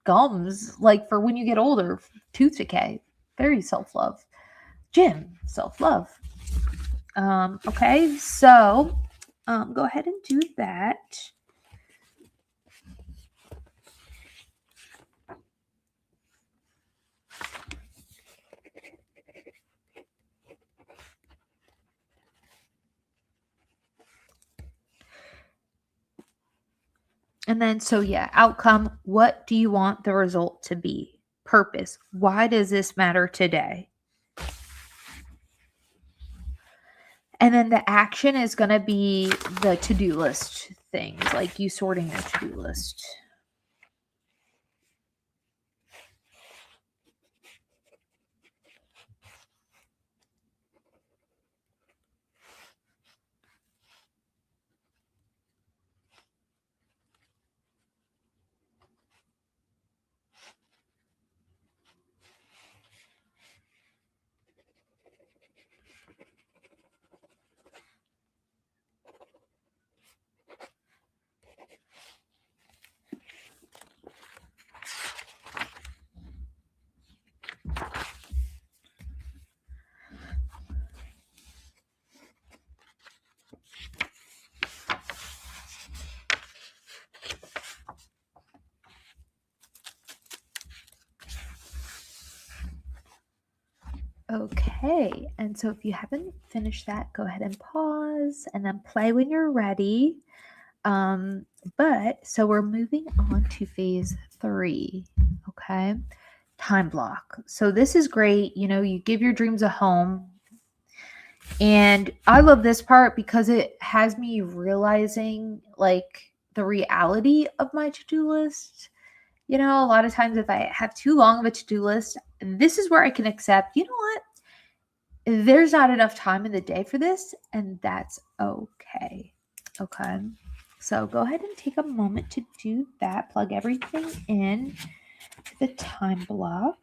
gums, like for when you get older, tooth decay, very self-love. Gym, self-love. Okay, so go ahead and do that. And then, so yeah, outcome. What do you want the result to be? Purpose. Why does this matter today? And then the action is going to be the to-do list things, like you sorting your to-do list. Okay, and so if you haven't finished that, go ahead and pause and then play when you're ready. So we're moving on to phase 3. Okay, time block. So this is great. You give your dreams a home. And I love this part because it has me realizing like the reality of my to-do list. A lot of times if I have too long of a to-do list, this is where I can accept, you know what? There's not enough time in the day for this, and that's okay. Okay. So go ahead and take a moment to do that. Plug everything in to the time block.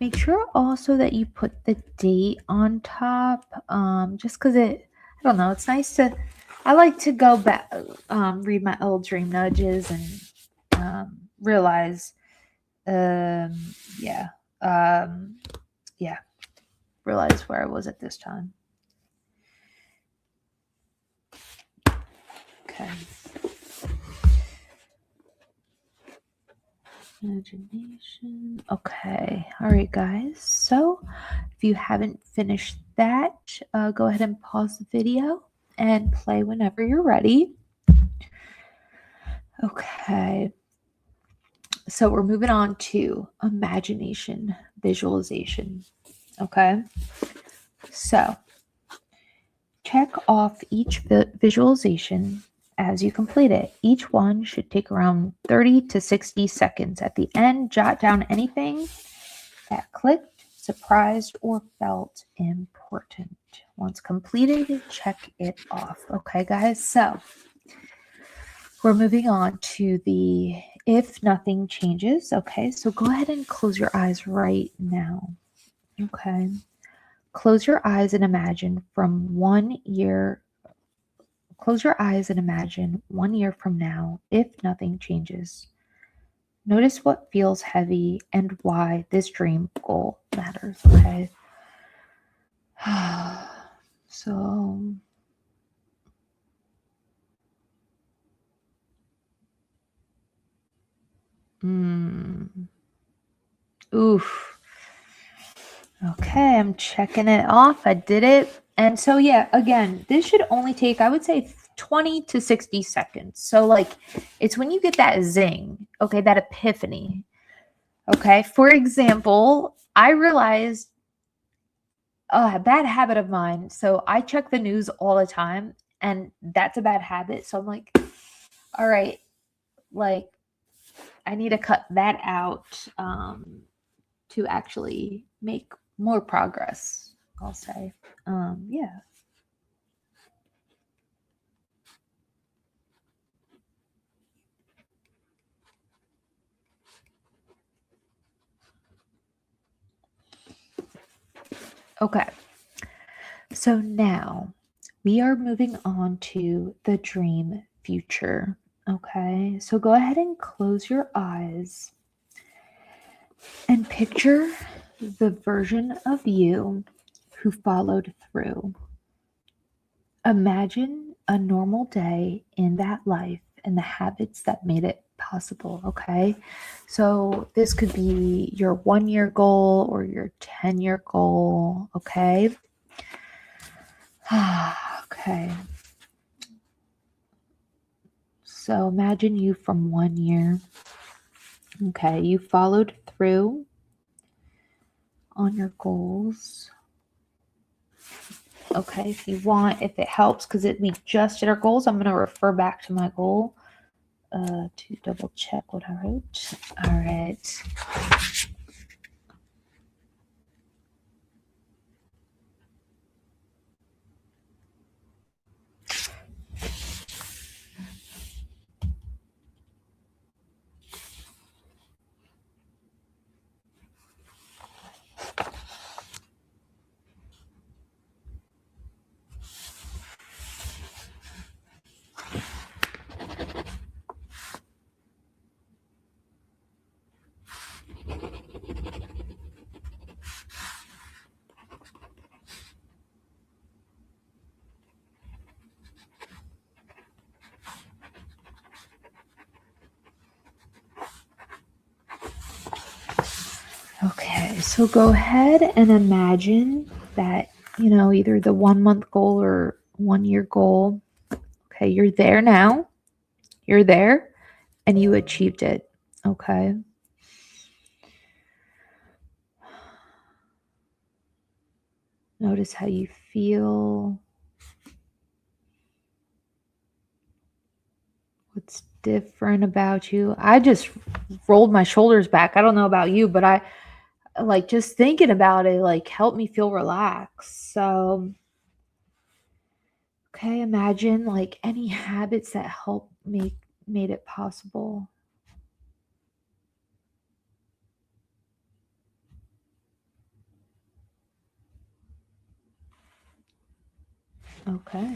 Make sure also that you put the date on top, just because I don't know, it's nice I like to go back, read my old dream nudges and realize, yeah, yeah, realize where I was at this time. Okay. Imagination. Okay. All right, guys. So if you haven't finished that, go ahead and pause the video and play whenever you're ready. Okay. So we're moving on to imagination visualization. Okay. So check off each visualization as you complete it. Each one should take around 30 to 60 seconds. At the end, jot down anything that clicked, surprised, or felt important. Once completed, check it off. Okay, guys? So we're moving on to the if nothing changes. Okay, so go ahead and close your eyes right now. Okay. Close your eyes and imagine from 1 year. Close your eyes and imagine 1 year from now, if nothing changes. Notice what feels heavy and why this dream goal matters, okay? So, oof. Okay, I'm checking it off. I did it. And so, yeah, again, this should only take, I would say, 20 to 60 seconds. So, like, it's when you get that zing, okay, that epiphany. Okay, for example, I realized a bad habit of mine. So I check the news all the time, and that's a bad habit. So I'm like, all right, like I need to cut that out to actually make more progress. I'll say, yeah. Okay. So now we are moving on to the dream future. Okay. So go ahead and close your eyes and picture the version of you who followed through. Imagine a normal day in that life and the habits that made it possible. Okay. So this could be your 1 year goal or your 10-year goal. Okay. Okay. So imagine you from 1 year. Okay. You followed through on your goals. Okay. If you want, if it helps, because we just did our goals, I'm going to refer back to my goal to double check what I wrote. All right. so go ahead and imagine that, either the 1 month goal or 1 year goal. Okay, you're there now. You're there and you achieved it. Okay. Notice how you feel. What's different about you? I just rolled my shoulders back. I don't know about you, but I like just thinking about it, like helped me feel relaxed. So, okay, imagine like any habits that help made it possible. Okay.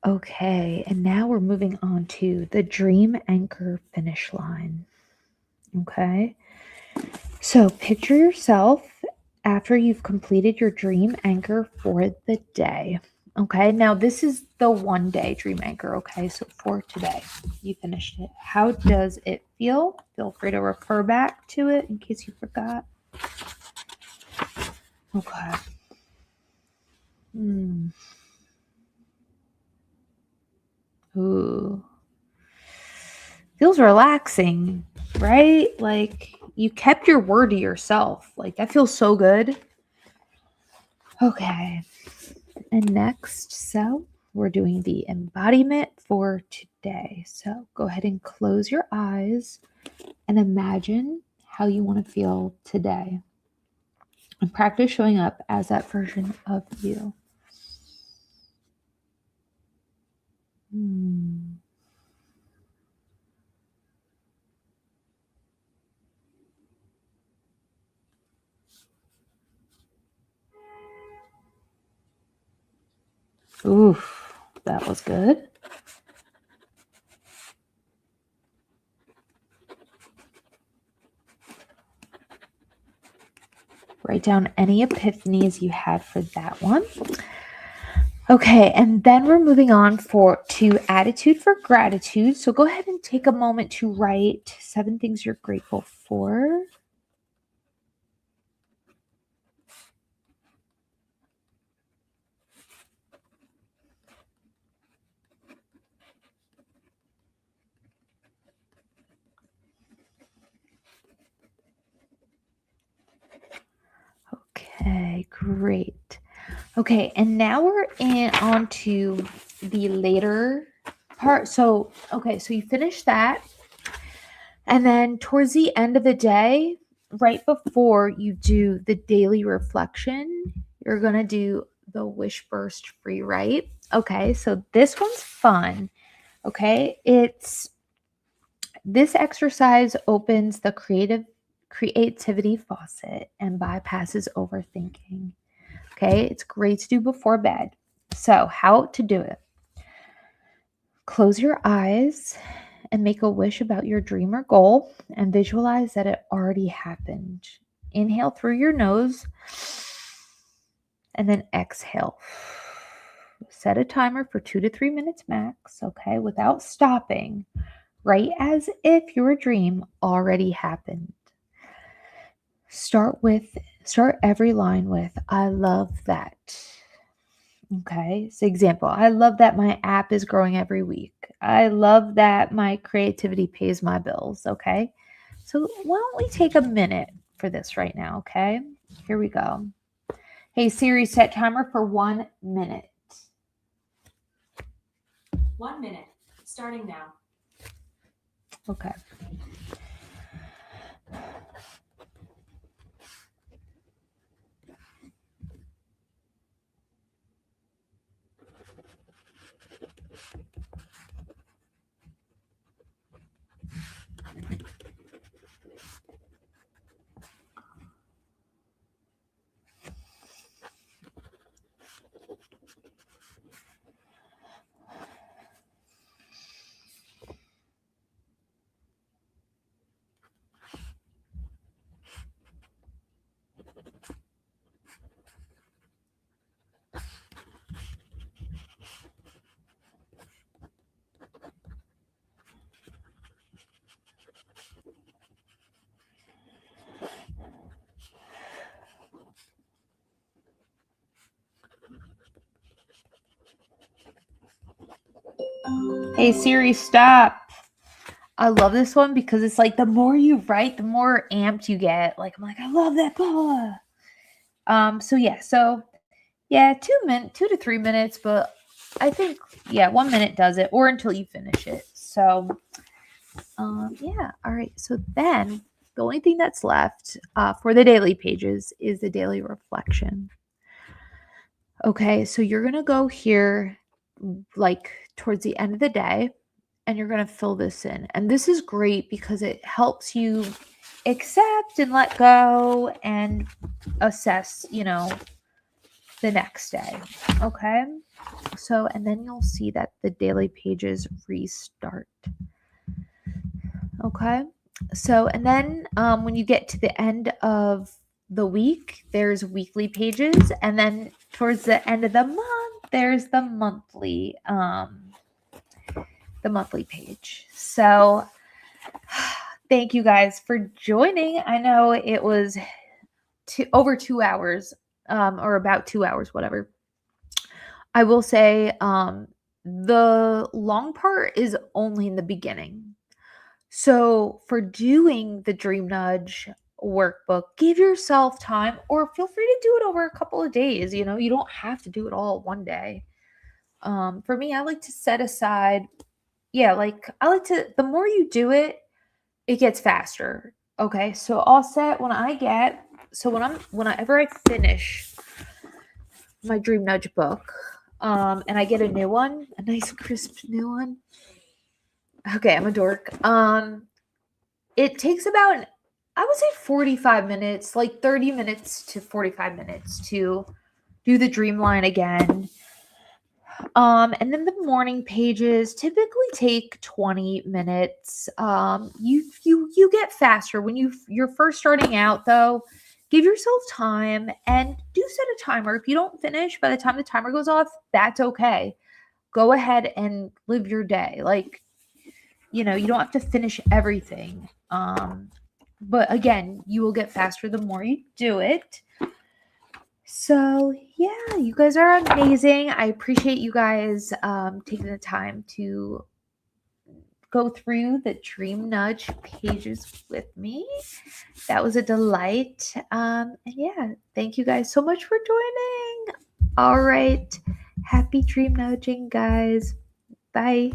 Okay, and now we're moving on to the dream anchor finish line. Okay. So picture yourself after you've completed your dream anchor for the day. Okay, now this is the 1 day dream anchor. Okay, so for today, you finished it. How does it feel? Feel free to refer back to it in case you forgot. Okay. Ooh. Feels relaxing, right? Like you kept your word to yourself. Like that feels so good. Okay. And next, so we're doing the embodiment for today. So go ahead and close your eyes and imagine how you want to feel today. And practice showing up as that version of you. Oof, that was good. Write down any epiphanies you had for that one. Okay, and then we're moving on to attitude for gratitude. So go ahead and take a moment to write 7 things you're grateful for. Okay, great. Okay, and now we're on to the later part. So you finish that. And then towards the end of the day, right before you do the daily reflection, you're going to do the wish burst free write. Okay, so this one's fun. Okay, this exercise opens the creativity faucet and bypasses overthinking. Okay, it's great to do before bed. So, how to do it? Close your eyes and make a wish about your dream or goal and visualize that it already happened. Inhale through your nose and then exhale. Set a timer for 2 to 3 minutes max, okay, without stopping, right as if your dream already happened. Start every line with I love that. Okay, so example, I love that my app is growing every week. I love that my creativity pays my bills. Okay, so why don't we take a minute for this right now? Okay, here we go. Hey Siri, set timer for 1 minute.
1 minute, starting now.
Okay. Hey Siri, stop. I love this one because it's like the more you write, the more amped you get. Like I'm like, I love that blah. So 2 to 3 minutes, but I think 1 minute does it, or until you finish it. So yeah, all right. So then the only thing that's left for the daily pages is the daily reflection. Okay, so you're gonna go here like towards the end of the day, and you're going to fill this in. And this is great because it helps you accept and let go and assess, the next day. Okay. So, and then you'll see that the daily pages restart. Okay. So, and then when you get to the end of the week, there's weekly pages. And then towards the end of the month, there's the monthly page. So thank you guys for joining. I know it was over 2 hours, or about 2 hours, whatever. I will say the long part is only in the beginning. So for doing the DreamNudge workbook, give yourself time, or feel free to do it over a couple of days. You don't have to do it all one day. For me, I like to set aside the more you do it, it gets faster. Okay, so I'll set whenever I finish my DreamNudge book, and I get a new one, a nice crisp new one. Okay, I'm a dork. It takes about, I would say 45 minutes, like 30 minutes to 45 minutes to do the Dreamline again. And then the morning pages typically take 20 minutes. You get faster when you're first starting out though. Give yourself time and do set a timer. If you don't finish by the time the timer goes off, that's okay. Go ahead and live your day. Like, you don't have to finish everything. But again, you will get faster the more you do it. So yeah, you guys are amazing. I appreciate you guys taking the time to go through the DreamNudge pages with me. That was a delight. And yeah, thank you guys so much for joining. All right. Happy dream nudging, guys. Bye.